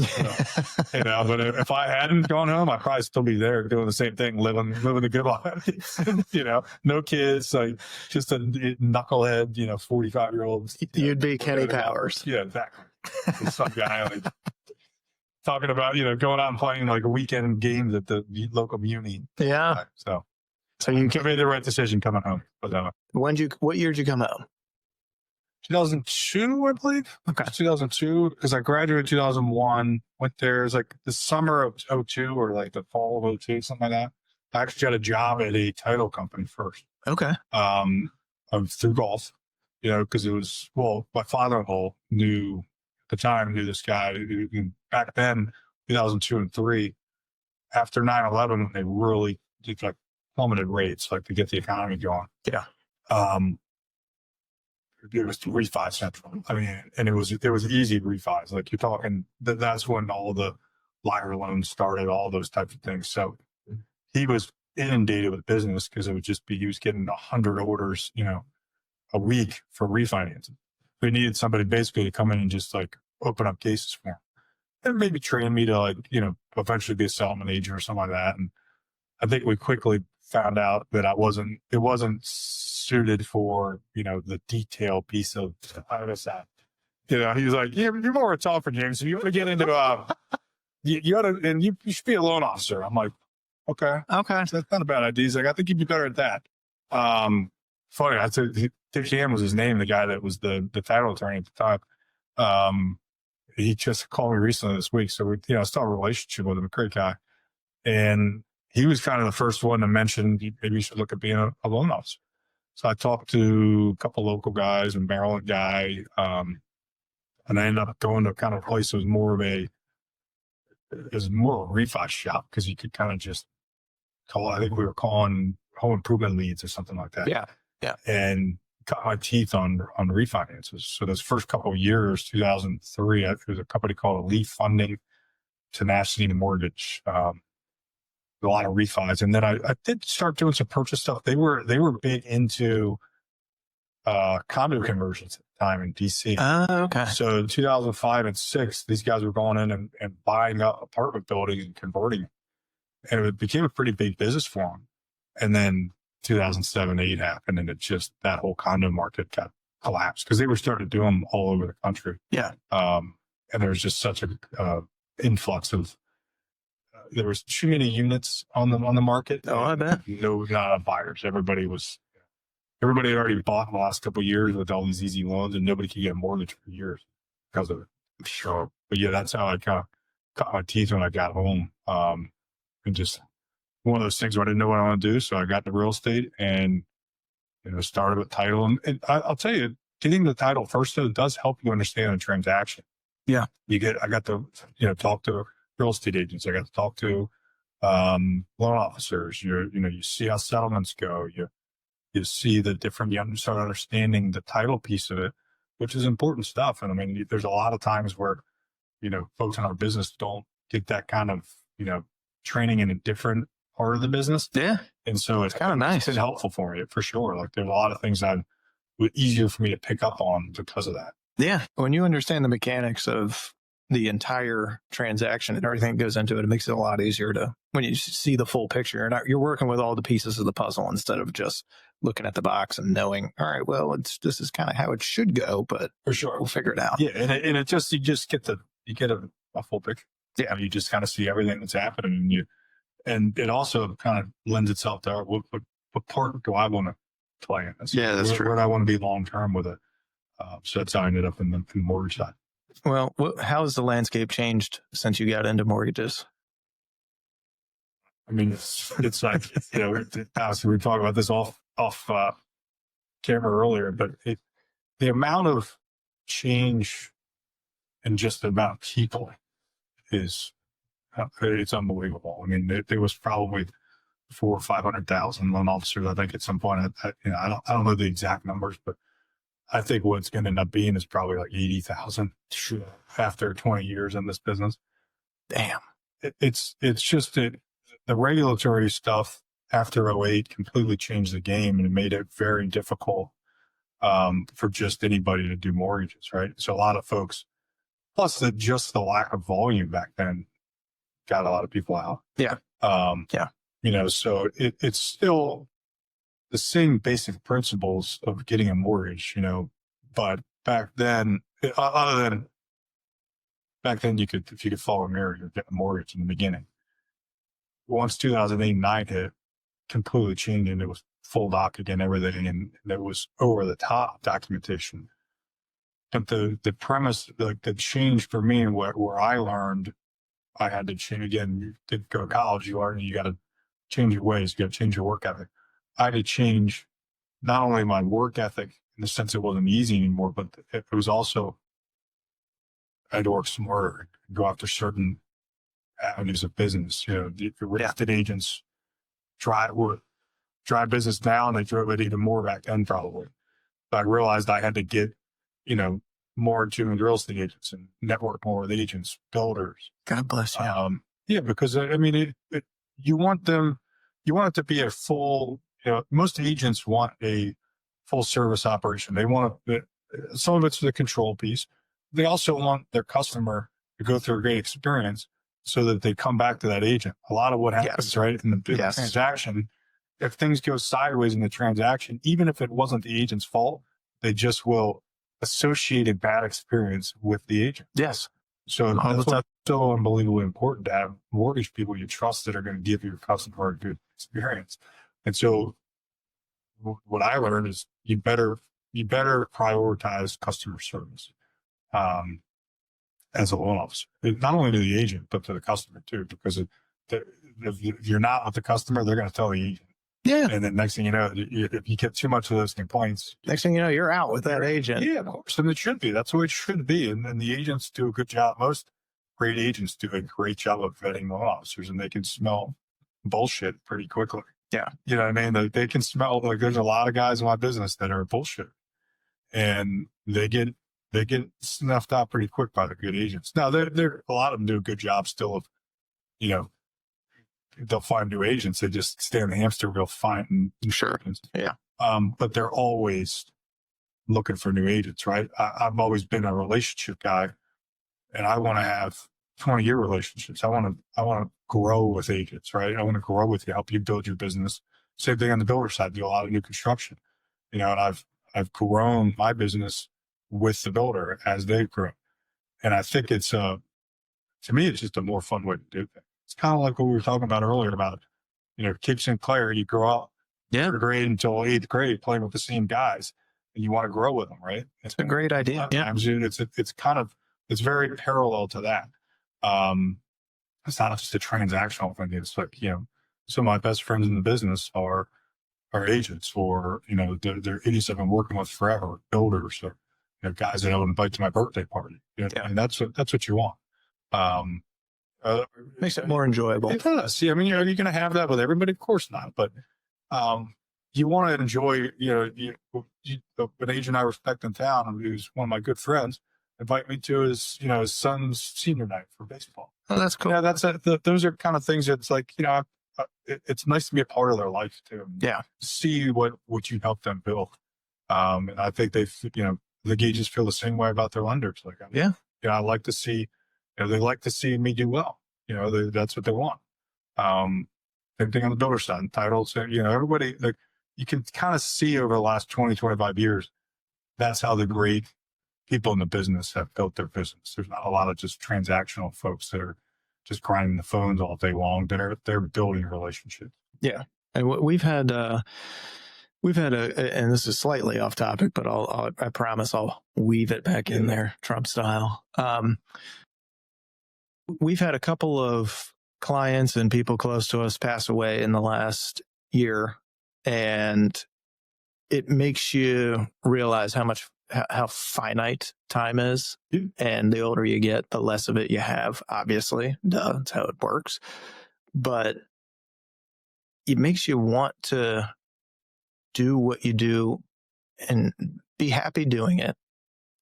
But if I hadn't gone home, I'd probably still be there doing the same thing, living the good life. No kids, like just a knucklehead, 45-year-old. You'd be Kenny Powers. Yeah, exactly. Some guy like talking about, going out and playing like weekend games at the local muni. Yeah. So you made the right decision coming home. But what year did you come home? 2002, I believe. Okay. 2002, because I graduated in 2001. Went there. It was like the summer of 2002 or like the fall of 2002, something like that. I actually got a job at a title company first. Okay. Through golf, because it was, my father-in-law knew this guy. Back then, 2002 and 2003, after 9/11, they really did like plummeted rates, like to get the economy going. Yeah. It was refi central. I mean, and it was easy refis. Like you're talking, that's when all the liar loans started, all those types of things. So he was inundated with business because it would just be, he was getting 100 orders, a week for refinancing. We needed somebody basically to come in and just like open up cases for him and maybe train me to like, eventually be a settlement agent or something like that. And I think we quickly found out that it wasn't suited for, the detail piece of that. He was like, yeah, you're more tall for James. If you want to get into, you ought to, and you should be a loan officer. I'm like, okay. That's not a bad idea. He's like, I think you'd be better at that. Funny. I said, Dick Ham was his name, the guy that was the title attorney at the time. He just called me recently this week. So we, still have a relationship with him, a great guy. And he was kind of the first one to mention maybe you should look at being a loan officer. So I talked to a couple local guys, a Maryland guy, and I ended up going to kind of a place that was more of a refi shop because you could kind of just call. I think we were calling home improvement leads or something like that. Yeah. And got my teeth on refinances. So those first couple of years, 2003, there was a company called Elite Funding, Tenacity Mortgage. A lot of refis. And then I did start doing some purchase stuff. They were big into condo conversions at the time in DC. Okay. So in 2005 and 2006, these guys were going in and buying up apartment buildings and converting them. And it became a pretty big business for them. And then 2007, 2008 happened, and it just, that whole condo market got collapsed because they were starting to do them all over the country. Yeah. And there was just such a influx of, there was too many units on the market. Oh, I bet. No, not enough buyers. Everybody had already bought in the last couple of years with all these easy loans, and nobody could get a mortgage for years because of it. Sure. But yeah, that's how I kind of cut my teeth when I got home. And just one of those things where I didn't know what I want to do. So I got into real estate and, started with title. And I'll tell you, getting the title first, though, does help you understand the transaction. Yeah. I got to, talk to real estate agents. I got to talk to loan officers. You see how settlements go. You see the different, you start understanding the title piece of it, which is important stuff. And I mean, there's a lot of times where, folks in our business don't get that kind of, training in a different part of the business. Yeah. And so it's kind of nice. It's been helpful for me for sure. Like there's a lot of things that were easier for me to pick up on because of that. Yeah. When you understand the mechanics of the entire transaction and everything that goes into it, it makes it a lot easier when you see the full picture. And you're working with all the pieces of the puzzle instead of just looking at the box and knowing, all right, well, this is kind of how it should go, but for sure we'll figure it out. Yeah. And it just, you get a full picture. Yeah. You just kind of see everything that's happening, and it also kind of lends itself to what part do I want to play in this? Yeah, that's true. Where do I want to be long-term with it? So that's how I ended up in the mortgage side. Well, how has the landscape changed since you got into mortgages? I mean, it's like, obviously we talked about this off camera earlier, but the amount of change and just the amount of people it's unbelievable. I mean, there was probably 400,000 or 500,000 loan officers, I think, at some point. I don't know the exact numbers, but I think what's going to end up being is probably like 80,000 after 20 years in this business. Damn. It's just the regulatory stuff after 2008 completely changed the game, and it made it very difficult for just anybody to do mortgages, right? So a lot of folks Plus, just the lack of volume back then got a lot of people out. Yeah. Yeah. So it's still the same basic principles of getting a mortgage, but back then, other than back then, if you could follow a mirror, you'd get a mortgage in the beginning. Once 2008-9 hit, completely changed, and it was full doc again, everything, and there was over the top documentation. But the premise, like the change for me, and where I learned, I had to change again. You did go to college, you got to change your ways, you got to change your work ethic. I had to change not only my work ethic in the sense it wasn't easy anymore, but it was also I had to work smarter, go after certain avenues of business. The real estate agents drive business down. They drove it even more back then, probably. But I realized I had to get, more into real estate agents and network more with agents, builders. God bless you. Because you want it to be a full, most agents want a full service operation. They want some of it's the control piece. They also want their customer to go through a great experience so that they come back to that agent. A lot of what happens, right, in the transaction, if things go sideways in the transaction, even if it wasn't the agent's fault, they just will associate a bad experience with the agent. Yes. So that's why it's so unbelievably important to have mortgage people you trust that are going to give your customer a good experience. And so what I learned is you better prioritize customer service as a loan officer, not only to the agent, but to the customer too, because if you're not with the customer, they're going to tell the agent. Yeah. And then next thing you know, if you get too much of those complaints, next thing you know, you're out with that agent. Yeah, of course. And it should be. That's the way it should be. And then the agents do a good job. Most great agents do a great job of vetting loan officers, and they can smell bullshit pretty quickly. Yeah. You know what I mean? They can smell, like there's a lot of guys in my business that are bullshit, and they get snuffed out pretty quick by the good agents. Now, a lot of them do a good job still of, they'll find new agents. They just stay on the hamster wheel finding agents. Yeah. But they're always looking for new agents, right? I've always been a relationship guy, and I want to have 20-year relationships. I want to grow with agents, right? I want to grow with you, help you build your business. Same thing on the builder side, do a lot of new construction, and I've grown my business with the builder as they've grown. And I think it's, to me, it's just a more fun way to do things. It's kind of like what we were talking about earlier about, Kip Sinclair, you grow up third grade until 8th grade playing with the same guys, and you want to grow with them, right? It's a great idea. Yeah. It's very parallel to that. It's not just a transactional thing. It's like, some of my best friends in the business are agents, or, they're idiots I've been working with forever, builders, or, guys that I'll invite to my birthday party. And that's what you want. Makes it more enjoyable. It does. Yeah, I mean, are you going to have that with everybody? Of course not. But you want to enjoy, an agent I respect in town, who's one of my good friends, invite me to his son's senior night for baseball. Oh, that's cool. Yeah, those are kind of things that's like, it's nice to be a part of their life too. Yeah. See what you help them build. And I think the agents feel the same way about their lenders. Like, I like to see, they like to see me do well. That's what they want. Same thing on the builder side, titles, everybody, like, you can kind of see over the last 20, 25 years, that's how the great people in the business have built their business. There's not a lot of just transactional folks that are just grinding the phones all day long. They're building relationships. Yeah. And we've had and this is slightly off topic, but I promise I'll weave it back in there, Trump style. We've had a couple of clients and people close to us pass away in the last year, and it makes you realize how finite time is. And the older you get, the less of it you have, obviously. That's how it works. But it makes you want to do what you do and be happy doing it.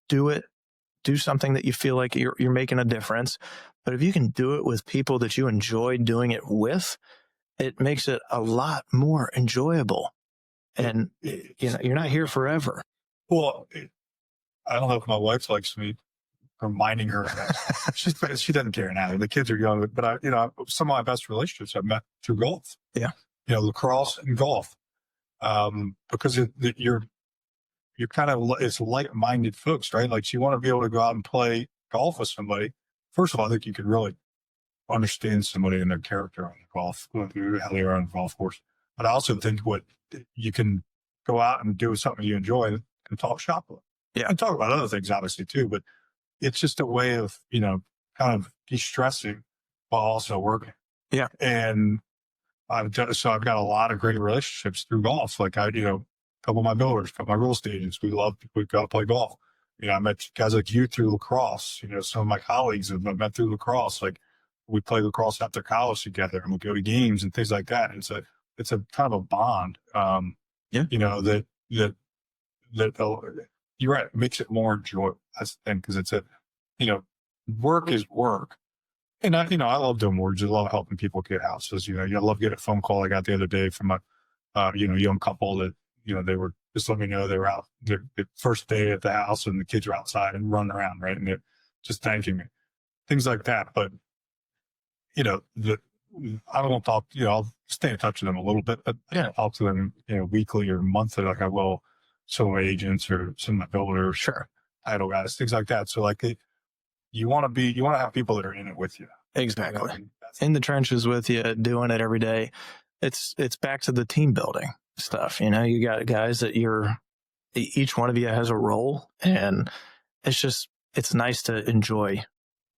Do something that you feel like you're making a difference. But if you can do it with people that you enjoy doing it with, it makes it a lot more enjoyable. And you're not here forever. Well, I don't know if my wife likes me reminding her that she doesn't care now. The kids are young, but some of my best relationships I've met through golf. Yeah. Lacrosse and golf. Because you're kind of, it's like-minded folks, right? Like, you want to be able to go out and play golf with somebody. First of all, I think you can really understand somebody and their character on the golf, how they are on the golf course. But I also think what you can go out and do something you enjoy and talk shop with. Yeah. And talk about other things, obviously, too, but it's just a way of, kind of de-stressing while also working. Yeah. And I've got a lot of great relationships through golf. Like, a couple of my builders, a couple of my real estate agents, we got to play golf. I met guys like you through lacrosse. Some of my colleagues have met through lacrosse. Like, we play lacrosse after college together, and we go to games and things like that. And it's a kind of a bond. That you're right. It makes it more enjoyable. That's the thing, because it's work is work. And I love doing mortgages. I love helping people get houses. I love getting a phone call I got the other day from a, young couple that, they were just letting me know they were out the first day at the house and the kids were outside and running around, right? And they're just thanking me, things like that. But, I don't talk, I'll stay in touch with them a little bit, but I don't talk to them, weekly or monthly, like I will some of my agents or some of my builders, Sure, title guys, things like that. So, like, you want to have people that are in it with you. Exactly. In the trenches with you, doing it every day. It's back to the team building stuff. You got guys that each one of you has a role, and it's nice to enjoy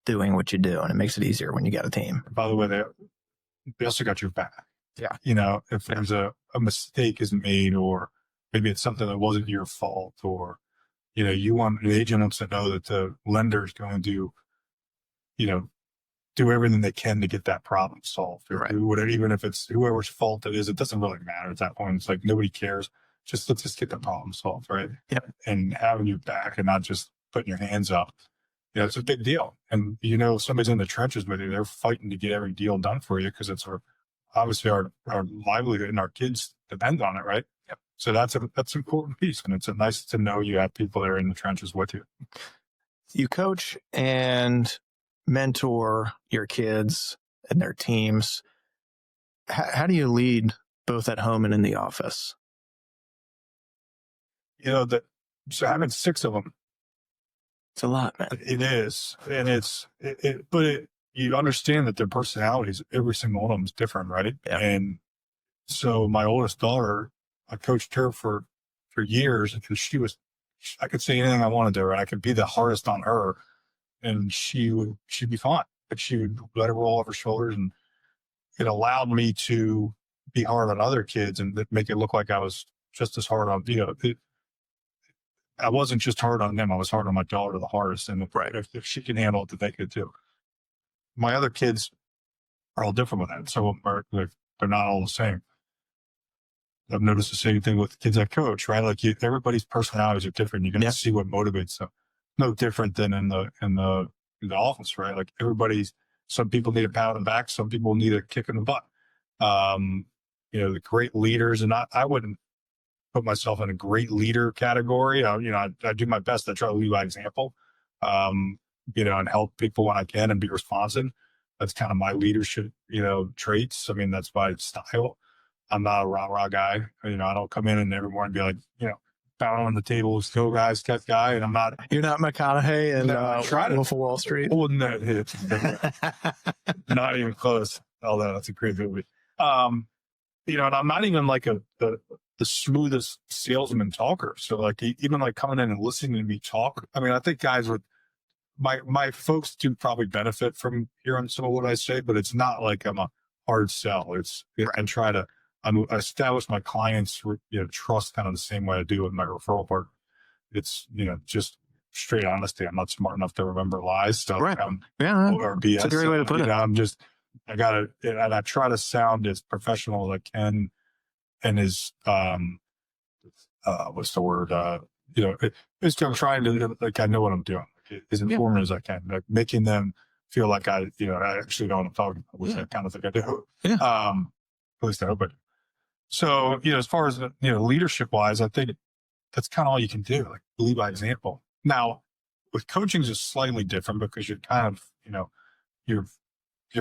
doing what you do, and it makes it easier when you got a team. By the way, they also got your back. Yeah. If there's a mistake is made, or maybe it's something that wasn't your fault, or, you want the agent to know that the lender is going to, do everything they can to get that problem solved, or do whatever, even if it's whoever's fault it is, it doesn't really matter at that point. It's like, nobody cares. Let's just get the problem solved. Right. Yep. And having you back and not just putting your hands up. It's a big deal. And, somebody's in the trenches with you, they're fighting to get every deal done for you, because it's obviously our livelihood, and our kids depend on it. Right. Yep. So that's an important piece. And it's nice to know you have people that are in the trenches with you. You coach and mentor your kids and their teams. How do you lead both at home and in the office? So having 6 of them, it's a lot, man. It is. And but you understand that their personalities, every single one of them is different, right? Yeah. And so my oldest daughter, I coached her for years, because I could say anything I wanted to her, and I could be the hardest on her, and she'd be fine. But she would let it roll off her shoulders, and it allowed me to be hard on other kids and make it look like I was just as hard on, I wasn't just hard on them. I was hard on my daughter the hardest. And if she can handle it, then they could too. My other kids are all different with that. So they're not all the same. I've noticed the same thing with the kids I coach, right? Like, everybody's personalities are different. You're going to see what motivates them. No different than in the office, right? Like, some people need a pat on the back. Some people need a kick in the butt. The great leaders, and I wouldn't put myself in a great leader category. I do my best to try to lead by example, and help people when I can and be responsive. That's kind of my leadership, traits. I mean, that's my style. I'm not a rah-rah guy. I don't come in and every morning be like, pound on the table, go guys, that guy. And I'm not. You're not McConaughey and Wolf of Wall Street. Wouldn't that hit? Not even close. Although that's a great movie. And I'm not even like the smoothest salesman talker. So, like, even like coming in and listening to me talk. I mean, I think guys would, my folks do probably benefit from hearing some of what I say, but it's not like I'm a hard sell. And try to establish my clients, trust kind of the same way I do with my referral part. It's, just straight honesty. I'm not smart enough to remember lies. So, or BS. It's a great way to put it. And I try to sound as professional as I can, and as, what's the word? I'm trying to, like, I know what I'm doing, as informative as I can, like, making them feel like I actually know what I'm talking about, which I kind of think I do. Yeah. At least I hope I do. So, as far as, leadership wise, I think that's kind of all you can do, like, lead by example. Now, with coaching is slightly different because you're kind of, you're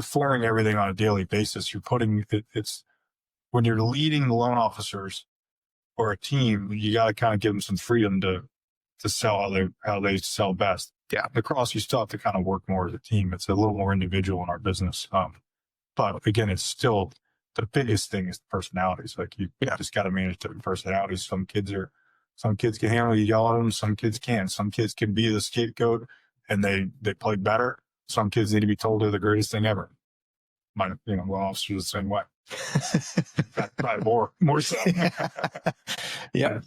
forming everything on a daily basis. You're putting it's when you're leading the loan officers or a team, you got to kind of give them some freedom to sell how they sell best. Yeah. Lacrosse, you still have to kind of work more as a team. It's a little more individual in our business. But again, it's still the biggest thing is personalities. Like you just got to manage different personalities. Some kids can handle you yell at them. Some kids can't. Some kids can be the scapegoat and they play better. Some kids need to be told they're the greatest thing ever. Loan officers the same way. Probably more so. Yep.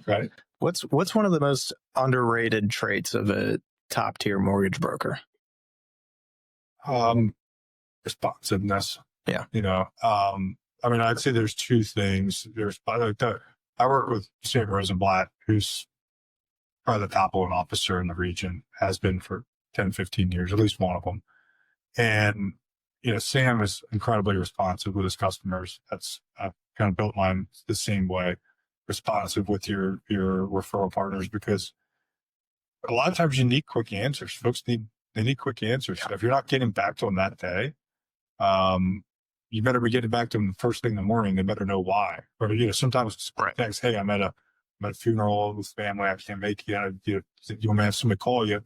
Right. What's one of the most underrated traits of a top tier mortgage broker? Responsiveness. Yeah. I'd say there's two things. I work with Sam Rosenblatt, who's probably the top loan officer in the region, has been for 10, 15 years, at least one of them. And, Sam is incredibly responsive with his customers. I've kind of built mine the same way, responsive with your referral partners, because a lot of times you need quick answers. Folks need quick answers. So if you're not getting back to them that day, you better be getting back to them the first thing in the morning. They better know why. Or, sometimes it's text, hey, I'm at a funeral with family. I can't make it. You want me to have somebody call you,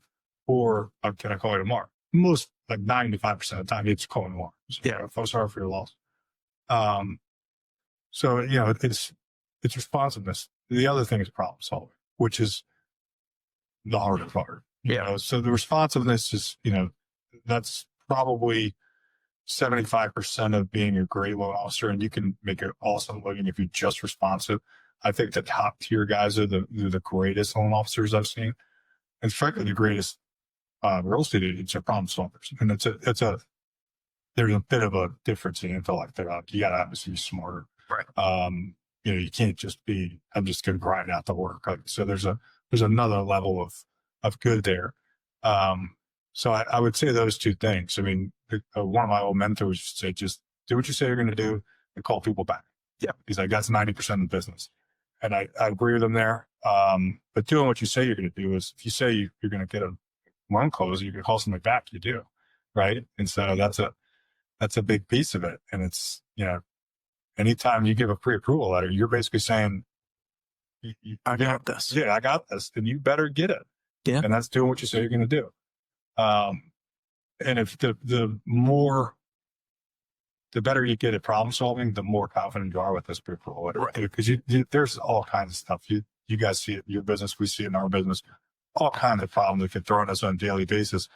or can I call you tomorrow? Most, like 95% of the time, it's calling tomorrow. So, I feel sorry for your loss. It's responsiveness. The other thing is problem solving, which is the harder part. So the responsiveness is, that's probably 75% of being a great loan officer, and you can make an awesome living if you're just responsive. I think the top tier guys are the greatest loan officers I've seen, and frankly, the greatest real estate agents are problem solvers. And there's a bit of a difference in intellect there. You got to obviously be smarter, right? You can't just be, I'm just going to grind out the work. So there's another level of good there. So I would say those two things. I mean, one of my old mentors used to say, just do what you say you're going to do and call people back. Yeah. He's like, that's 90% of the business. And I agree with him there. But doing what you say you're going to do is, if you say you're going to get a loan close, you can call somebody back, you do. Right. And so that's a big piece of it. And it's, anytime you give a pre-approval letter, you're basically saying, I got this. Yeah, I got this. And you better get it. Yeah. And that's doing what you say you're going to do. And if the better you get at problem solving, the more confident you are with this pre-approval letter. Right. Because there's all kinds of stuff. You guys see it in your business. We see it in our business. All kinds of problems that get thrown at us on a daily basis.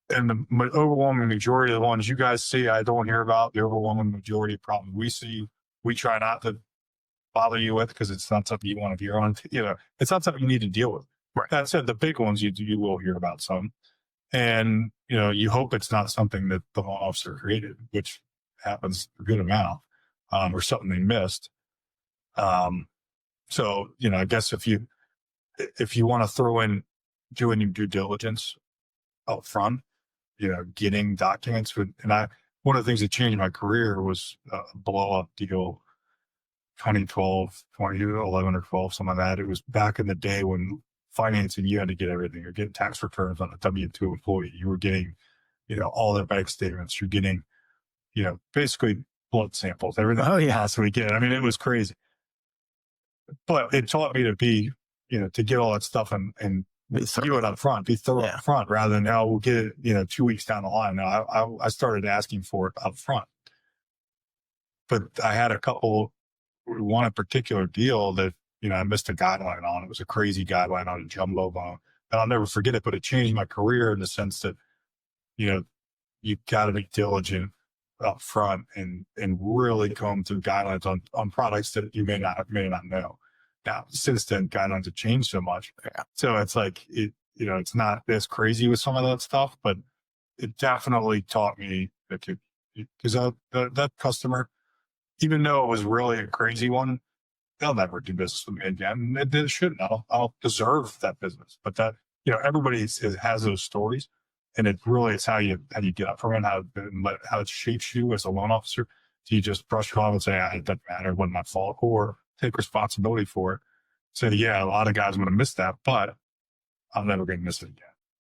And the overwhelming majority of the ones you guys see, I don't hear about. The overwhelming majority of problems we see, we try not to bother you with because it's not something you want to hear on. It's not something you need to deal with. Right. That said, the big ones you will hear about some. And, you hope it's not something that the loan officer created, which happens a good amount, or something they missed. So, I guess if you want to throw in doing your due diligence up front, getting documents one of the things that changed my career was a blow up deal, 2012, 2011 or 12, something like that. It was back in the day when financing, you had to get everything. You're getting tax returns on a W-2 employee. You were getting, all their bank statements. You're getting, basically blood samples, everything. Oh, yeah. So we get, it was crazy. But it taught me to be, to get all that stuff and do it up front, be thorough up front, rather than, we'll get it, 2 weeks down the line. Now, I started asking for it up front. But I had one particular deal that, I missed a guideline on. It was a crazy guideline on a jumbo loan. And I'll never forget it, but it changed my career in the sense that, you got to be diligent up front and really comb through guidelines on products that you may not know. Now, since then, guidelines have changed so much. Yeah. So it's like, it's not as crazy with some of that stuff, but it definitely taught me that because that customer, even though it was really a crazy one, they'll never do business with me again. They shouldn't. I'll deserve that business. But that, everybody has those stories, and it's how you get up from it, how it shapes you as a loan officer. Do you just brush it off and say, it doesn't matter, it wasn't my fault, or take responsibility for it? Say, yeah, a lot of guys would have missed that, but I'm never going to miss it again.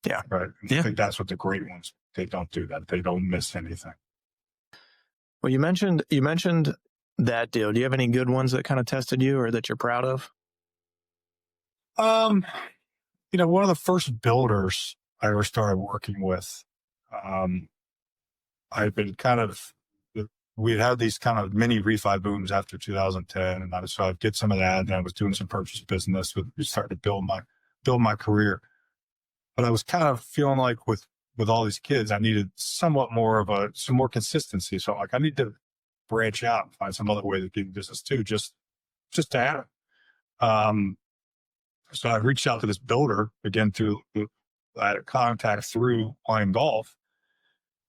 Yeah. Right. And I think that's what the great ones, they don't do that. They don't miss anything. Well, you mentioned that deal. Do you have any good ones that kind of tested you or that you're proud of? One of the first builders I ever started working with, I've been we had these kind of mini refi booms after 2010. And so I'd get some of that. And I was doing some purchase business starting to build my career. But I was kind of feeling like with all these kids, I needed somewhat more of some more consistency. So I need to branch out and find some other way to do business too, just to have it. So I reached out to this builder again I had a contact through playing golf,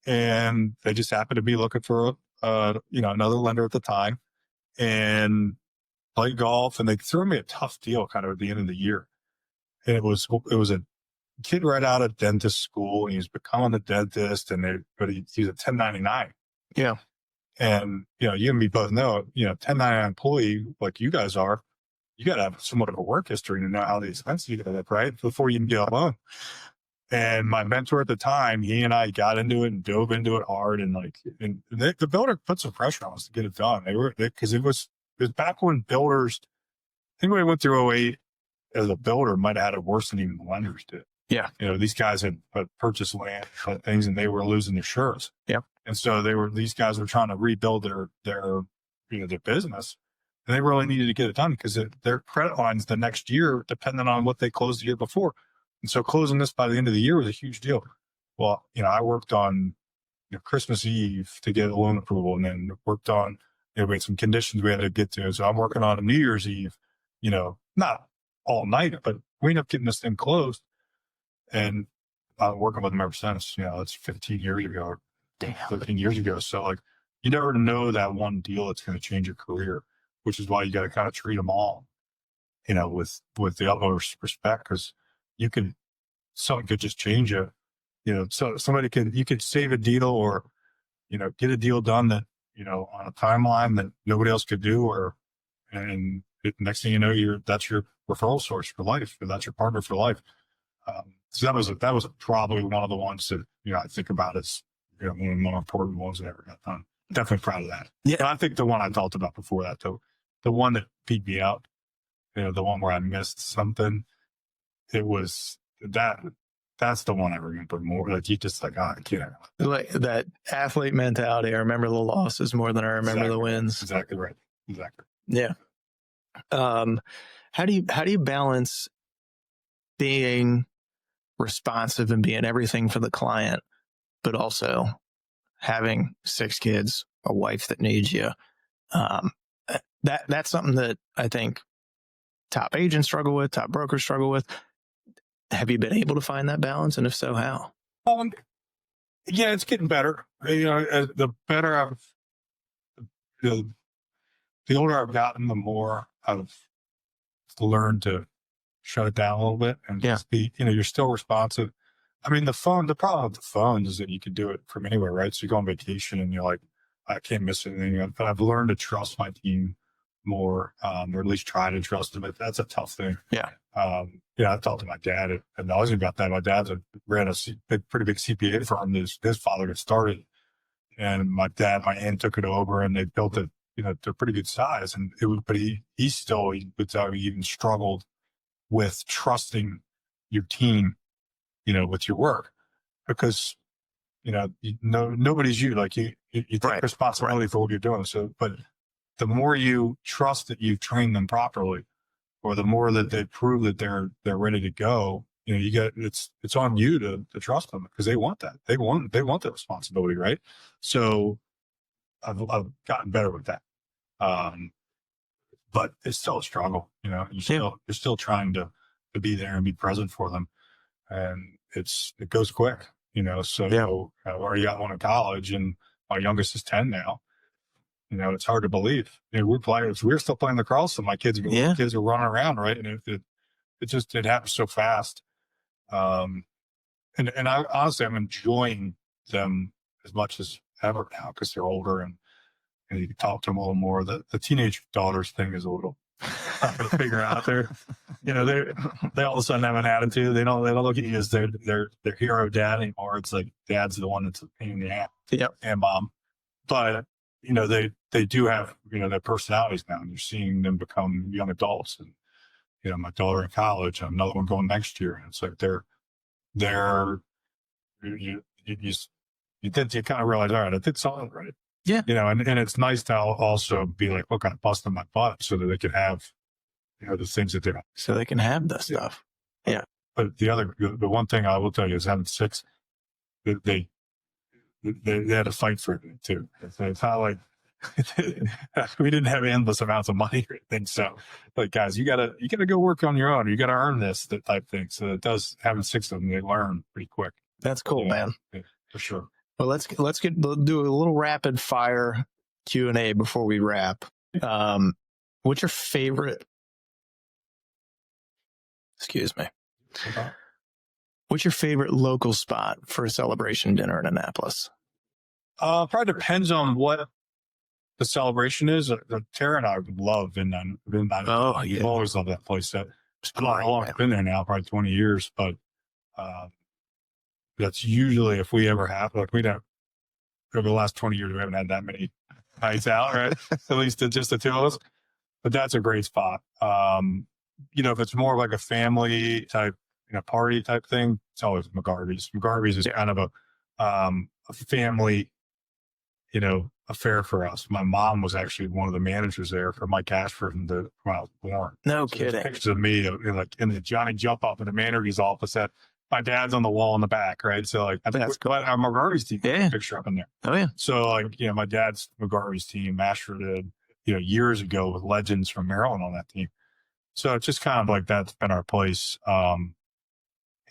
and they just happened to be looking for another lender at the time, and played golf, and they threw me a tough deal kind of at the end of the year. And it was a kid right out of dentist school, and he's becoming a dentist, but he's a 1099. Yeah. And you and me both know, 1099 employee like you guys are, you got to have somewhat of a work history to know how the expenses you got to have, right? Before you can get a loan. And my mentor at the time, he and I got into it and dove into it hard. And the builder put some pressure on us to get it done. Because it was back when builders, I think when we went through 2008 as a builder, might have had it worse than even the lenders did. Yeah. These guys had purchased land and things, and they were losing their shirts. Yeah. And so these guys were trying to rebuild their business. And they really needed to get it done because their credit lines the next year depended on what they closed the year before. And so closing this by the end of the year was a huge deal. Well, I worked on Christmas Eve to get a loan approval, and then worked on, we had some conditions we had to get to. So I'm working on a New Year's Eve, not all night, but we ended up getting this thing closed. And I'm working with them ever since. It's 15 years ago, or 13 years ago. So you never know that one deal that's going to change your career, which is why you got to kind of treat them all, with the utmost respect, because something could just change you. So you could save a deal or, get a deal done that, on a timeline that nobody else could do, and next thing you know, that's your referral source for life, or that's your partner for life. So that was probably one of the ones that, I think about as, one of the more important ones that ever got done. Definitely proud of that. Yeah. And I think the one I talked about before that, though, the one that beat me out, the one where I missed something, it was that's the one I remember more. You just I can't. Like that athlete mentality. I remember the losses more than I remember the wins. Exactly right. Exactly. Yeah. How do you balance being responsive and being everything for the client, but also having 6 kids, a wife that needs you? That's something that I think top agents struggle with, top brokers struggle with. Have you been able to find that balance? And if so, how? Yeah, it's getting better. The better the older I've gotten, the more I've learned to shut it down a little bit and just be, you're still responsive. I mean, the problem with the phone is that you can do it from anywhere, right? So you go on vacation and you're like, I can't miss anything. But I've learned to trust my team more, or at least try to trust them. But that's a tough thing. Yeah. I talked to my dad and I was about that. My dad ran a pretty big CPA firm. His father had started, and my aunt took it over, and they built it, to a pretty good size. And but he would tell me he even struggled with trusting your team, with your work, because, nobody's you. Like you take responsibility for what you're doing. So, but the more you trust that you've trained them properly, or the more that they prove that they're ready to go, it's on you to trust them, because they want that. They want the responsibility, right? So I've gotten better with that. But it's still a struggle, you're still trying to be there and be present for them. And it goes quick, so I already got one in college, and my youngest is 10 now. It's hard to believe. We're still playing lacrosse, and my kids are running around, right? And it happens so fast. And I honestly, I'm enjoying them as much as ever now, because they're older, and you can talk to them a little more. The teenage daughters thing is a little not going to figure out. They all of a sudden have an attitude. They don't look at you as their hero dad anymore. It's like dad's the one that's a pain in the ass. Yep. And mom. But, they do have, their personalities now, and you're seeing them become young adults. And, my daughter in college, another one going next year. And it's like you kind of realize, all right, I did something right. Yeah. And it's nice to also be like, look, I'm busting my butt so that they can have, the things that they're. So they can have the stuff. Yeah. But the one thing I will tell you is having 6, they had to fight for it too. It's not like we didn't have endless amounts of money or anything. So like, guys, you gotta go work on your own. You gotta earn this, that type thing. So it does, having 6 of them, they learn pretty quick. That's cool, man. Yeah, for sure. Well, let's do a little rapid fire Q&A before we wrap. What's your favorite? Excuse me. What's your favorite local spot for a celebration dinner in Annapolis? Probably depends on what the celebration is. Tara and I love Midnight. Oh, yeah. We've always loved that place. I don't know how long I've been there now, probably 20 years, but that's usually, if we ever have, like, we don't, over the last 20 years, we haven't had that many nights out, right? At least just the 2 of us. But that's a great spot. If it's more like a family type, party type thing, it's always McGarvey's. McGarvey's is kind of a family, affair for us. My mom was actually one of the managers there for Mike Ashford when I was born. No So kidding. pictures of me in the Johnny Jump Up in the manager's office. That my dad's on the wall in the back, right? So like, I think That's cool. Our McGarvey's team picture up in there. Oh yeah. So like, my dad's McGarvey's team, Ashford did, years ago with legends from Maryland on that team. So it's just kind of like, that's been our place.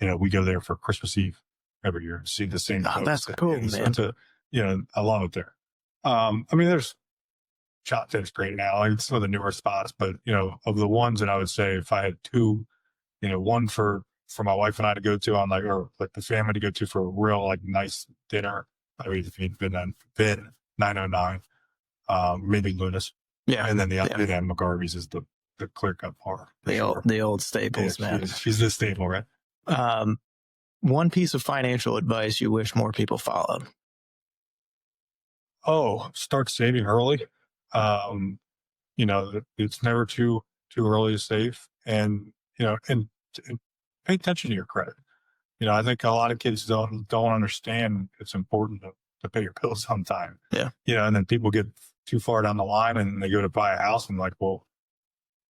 We go there for Christmas Eve every year, see the same. Oh, that's cool, man. So I love it there. There's Shot Tit's great now. Like, some of the newer spots, but of the ones that I would say, if I had 2, one for my wife and I to go to on or the family to go to for a real like nice dinner, I would been 909, maybe Luna's. Yeah. And then the McGarvey's is the clear cut par. The old staples, man. She's the staple, right? One piece of financial advice you wish more people followed. Oh, start saving early. It's never too early to save, and and pay attention to your credit. I think a lot of kids don't understand it's important to pay your bills on time. Yeah. And then people get too far down the line and they go to buy a house and like, well,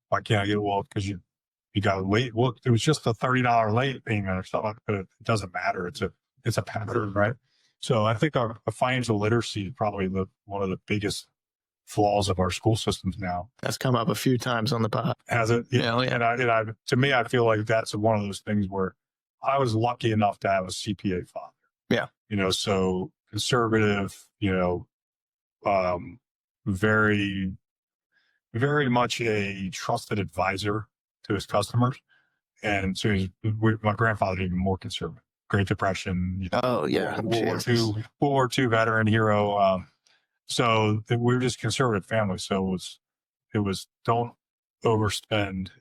why can't I get because you got late? Well, it was just a $30 late payment or something, but it doesn't matter. It's a pattern, right? So I think our financial literacy is probably one of the biggest flaws of our school systems now. That's come up a few times on the pod. Has it? Yeah. And to me, I feel like that's one of those things where I was lucky enough to have a CPA father. Yeah. So conservative, very, very much a trusted advisor to his customers. And so my grandfather, even more conservative. Great Depression. Oh yeah. World War II veteran hero. So we were just a conservative family. So it was don't overspend,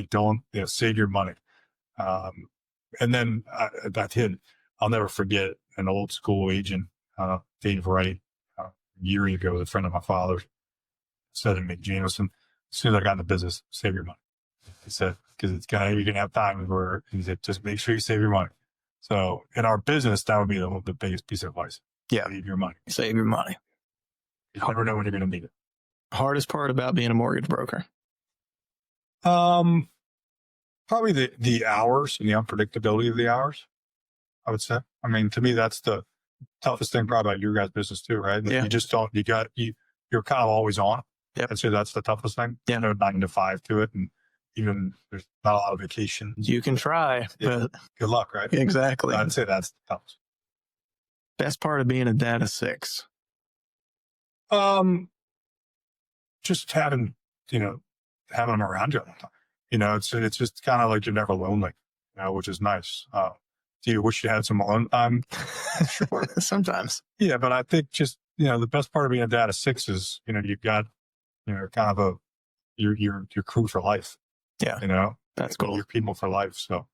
don't save your money. And then that hit, I'll never forget an old school agent, Dave Wright, years ago, a friend of my father's, said to me, Jamison, as soon as I got in the business, save your money. He said, because you're going to have times where, he said, just make sure you save your money. So in our business, that would be the biggest piece of advice. Yeah. Save your money. Save your money. You never know when you're going to need it. Hardest part about being a mortgage broker? Probably the hours and the unpredictability of the hours, I would say. To me, that's the toughest thing probably about your guys' business too, right? Yeah. You just don't, you're kind of always on. Yep. I'd say that's the toughest thing. Yeah. 9 to 5 to it. And even there's not a lot of vacation. You can try, but good luck, right? Exactly. I'd say that's the toughest. Best part of being a dad of 6? Just having them around you all the time. It's just kind of like you're never lonely, which is nice. Do you wish you had some alone time? Sure. Sometimes. Yeah, but I think just, the best part of being a dad of 6 is, you've got, kind of your crew for life. Yeah. That's cool. Your people for life. So,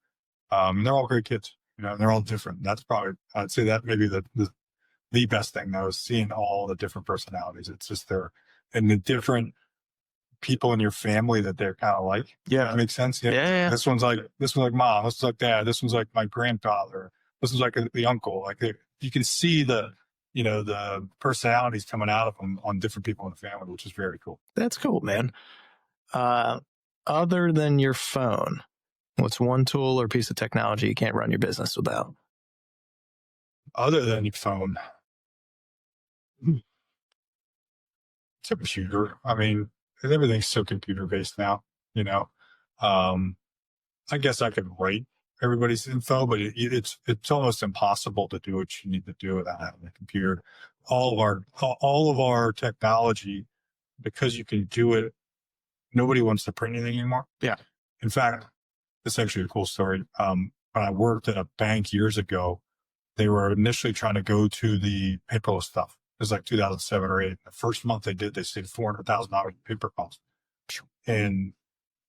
they're all great kids, they're all different. That's probably, I'd say that maybe the best thing though is seeing all the different personalities. It's just and the different people in your family that they're kind of like. Yeah. That makes sense. Yeah. This one's like mom. This one's like dad. This one's like my grandfather. This one's like the uncle. Like you can see the personalities coming out of them on different people in the family, which is very cool. That's cool, man. Other than your phone, what's one tool or piece of technology you can't run your business without? Other than your phone, it's a computer. I mean, everything's so computer based now, I guess I could write everybody's info, but it's almost impossible to do what you need to do without having a computer. All of our technology, because you can do it, nobody wants to print anything anymore. Yeah. In fact, this is actually a cool story. When I worked at a bank years ago, they were initially trying to go to the paperless stuff. It was like 2007 or 8. The first month they saved $400,000 in paper costs. And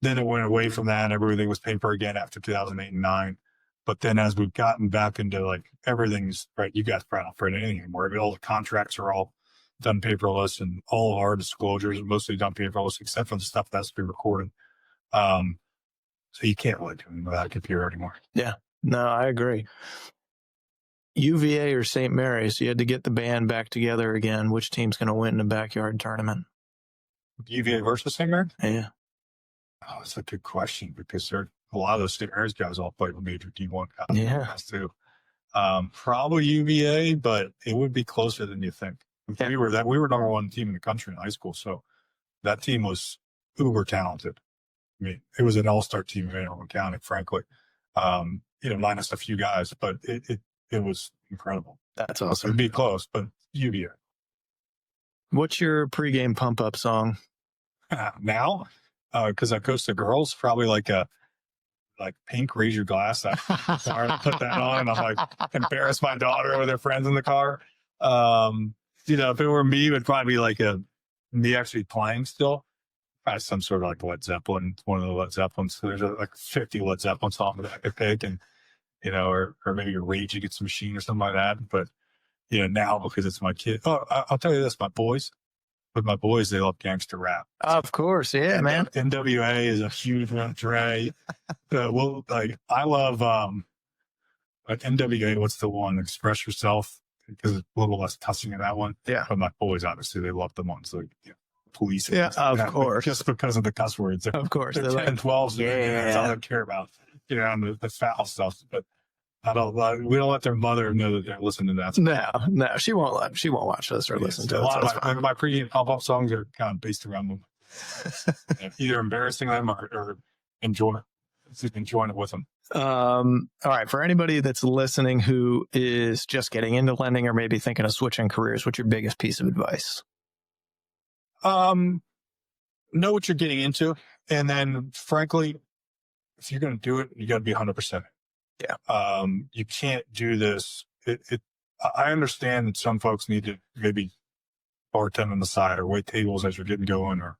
then it went away from that and everything was paper again after 2008 and 9. But then as we've gotten back into like everything's right, you guys probably don't print anything anymore. I mean, all the contracts are all done paperless and all of our disclosures are mostly done paperless except for the stuff that's been recorded. So you can't really do anything without a computer anymore. Yeah, no, I agree. UVA or St. Mary's, you had to get the band back together again. Which team's going to win in a backyard tournament? UVA versus St. Mary's? Yeah. Oh, that's a good question because a lot of those St. Mary's guys all played with major D1 guys. Yeah. Too. Probably UVA, but it would be closer than you think. Yeah. We were number one team in the country in high school, so that team was uber talented. I mean, it was an all-star team in Anne Arundel County, frankly. Minus a few guys, but it was incredible. That's awesome. It'd be close, but UVA. What's your pregame pump-up song? Now, because I coach the girls, probably like Pink, Raise Your Glass. I put that on and I'm like, embarrass my daughter with her friends in the car. If it were me, it would probably be like me actually playing still. Probably some sort of like Led Zeppelin, one of the Led Zeppelins. So there's like 50 Led Zeppelin songs that I could pick and, or maybe Rage Against the Machine or something like that. But, now because it's my kid. Oh, I'll tell you this, with my boys, they love gangster rap. Of course. Yeah, man. NWA is a huge one. Dre. I love, NWA. What's the one? Express Yourself. Because it's a little less cussing in that one. Yeah. But my boys, obviously, they love the ones like, police. Yeah, of course. Just because of the cuss words. Of course. They're 10, 12s. Yeah. That's all they care about. And the foul stuff. But we don't let their mother know that they're listening to that. No, she won't watch us or listen to it. A lot of my pre pop-up songs are kind of based around them. Either embarrassing them or enjoying it with them. All right. For anybody that's listening who is just getting into lending or maybe thinking of switching careers, what's your biggest piece of advice? Know what you're getting into. And then frankly, if you're going to do it, you got to be 100%. Yeah. You can't do this. I understand that some folks need to maybe bartend on the side or wait tables as you're getting going or,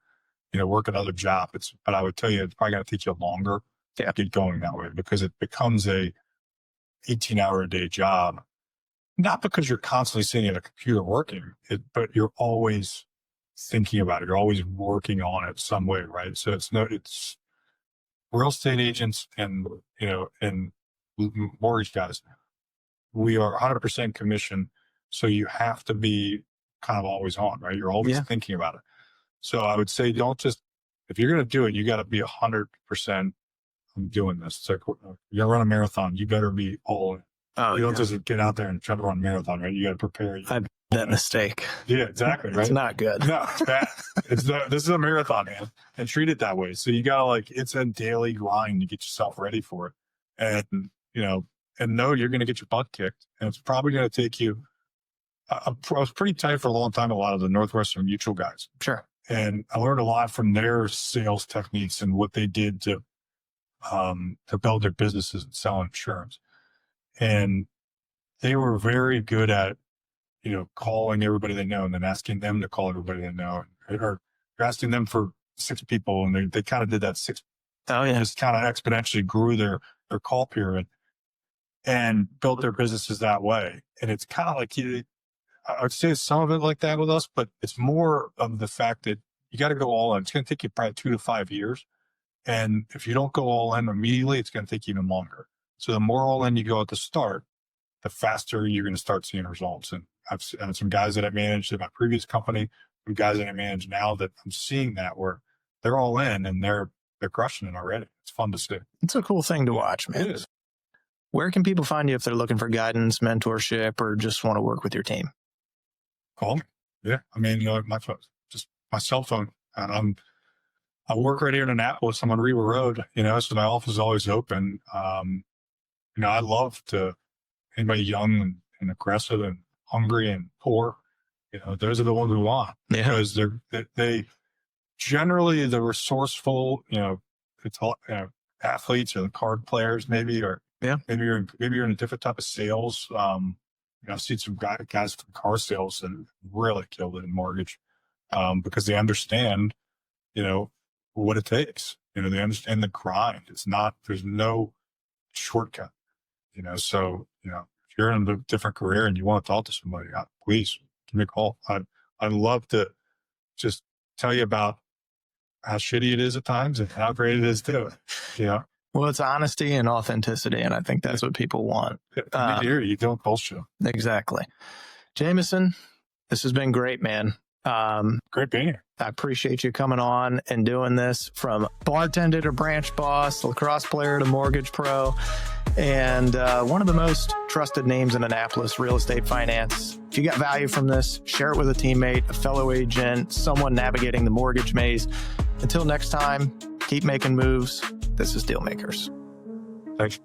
work another job. But I would tell you, it's probably going to take you longer to get going that way because it becomes a 18-hour-a-day job. Not because you're constantly sitting at a computer working, but you're always thinking about it. You're always working on it some way, right? So it's real estate agents and mortgage guys. We are 100% commission. So you have to be kind of always on, right? You're always thinking about it. So I would say if you're going to do it, you got to be 100% I'm doing this. It's like, you're going to run a marathon. You better be all in. Oh, you don't just get out there and try to run a marathon, right? You got to prepare. I've that mistake. Yeah, exactly. Right. It's not good. No, it's bad. This is a marathon, man, and treat it that way. So you got to it's a daily grind to get yourself ready for it. And, and know you're going to get your butt kicked. And it's probably going to take you, I was pretty tight for a long time, a lot of the Northwestern Mutual guys. Sure. And I learned a lot from their sales techniques and what they did to build their businesses and sell insurance. And they were very good at, calling everybody they know and then asking them to call everybody they know, or asking them for 6 people, and they kind of did that 6. Oh yeah. Just kind of exponentially grew their call pyramid and built their businesses that way. And it's kind of like I would say some of it like that with us, but it's more of the fact that you got to go all in. It's going to take you probably 2 to 5 years. And if you don't go all in immediately, it's going to take even longer. So the more all in you go at the start, the faster you're going to start seeing results. And I've some guys that I managed at my previous company, some guys that I manage now that I'm seeing that where they're all in and they're crushing it already. It's fun to see. It's a cool thing to watch, man. It is. Where can people find you if they're looking for guidance, mentorship, or just want to work with your team? Call me. Yeah. I mean, my phone, just my cell phone. And I work right here in Annapolis. I'm on Reba Road, so my office is always open. I love to, anybody young and aggressive and hungry and poor, those are the ones we want. Yeah. Because they generally, the resourceful, it's all, athletes or the card players maybe, or maybe you're in a different type of sales. I've seen some guys from car sales that really killed it in mortgage, because they understand, what it takes. They understand the grind. There's no shortcut, so, if you're in a different career and you want to talk to somebody, please give me a call. I'd love to just tell you about how shitty it is at times and how great it is too. Well, it's honesty and authenticity, and I think that's what people want. You don't bullshit. Exactly. Jamison, this has been great, man. Great being here. I appreciate you coming on and doing this, from bartender to branch boss, lacrosse player to mortgage pro, and one of the most trusted names in Annapolis real estate finance. If you got value from this, share it with a teammate, a fellow agent, someone navigating the mortgage maze. Until next time, keep making moves. This is Dealmakers. Thanks.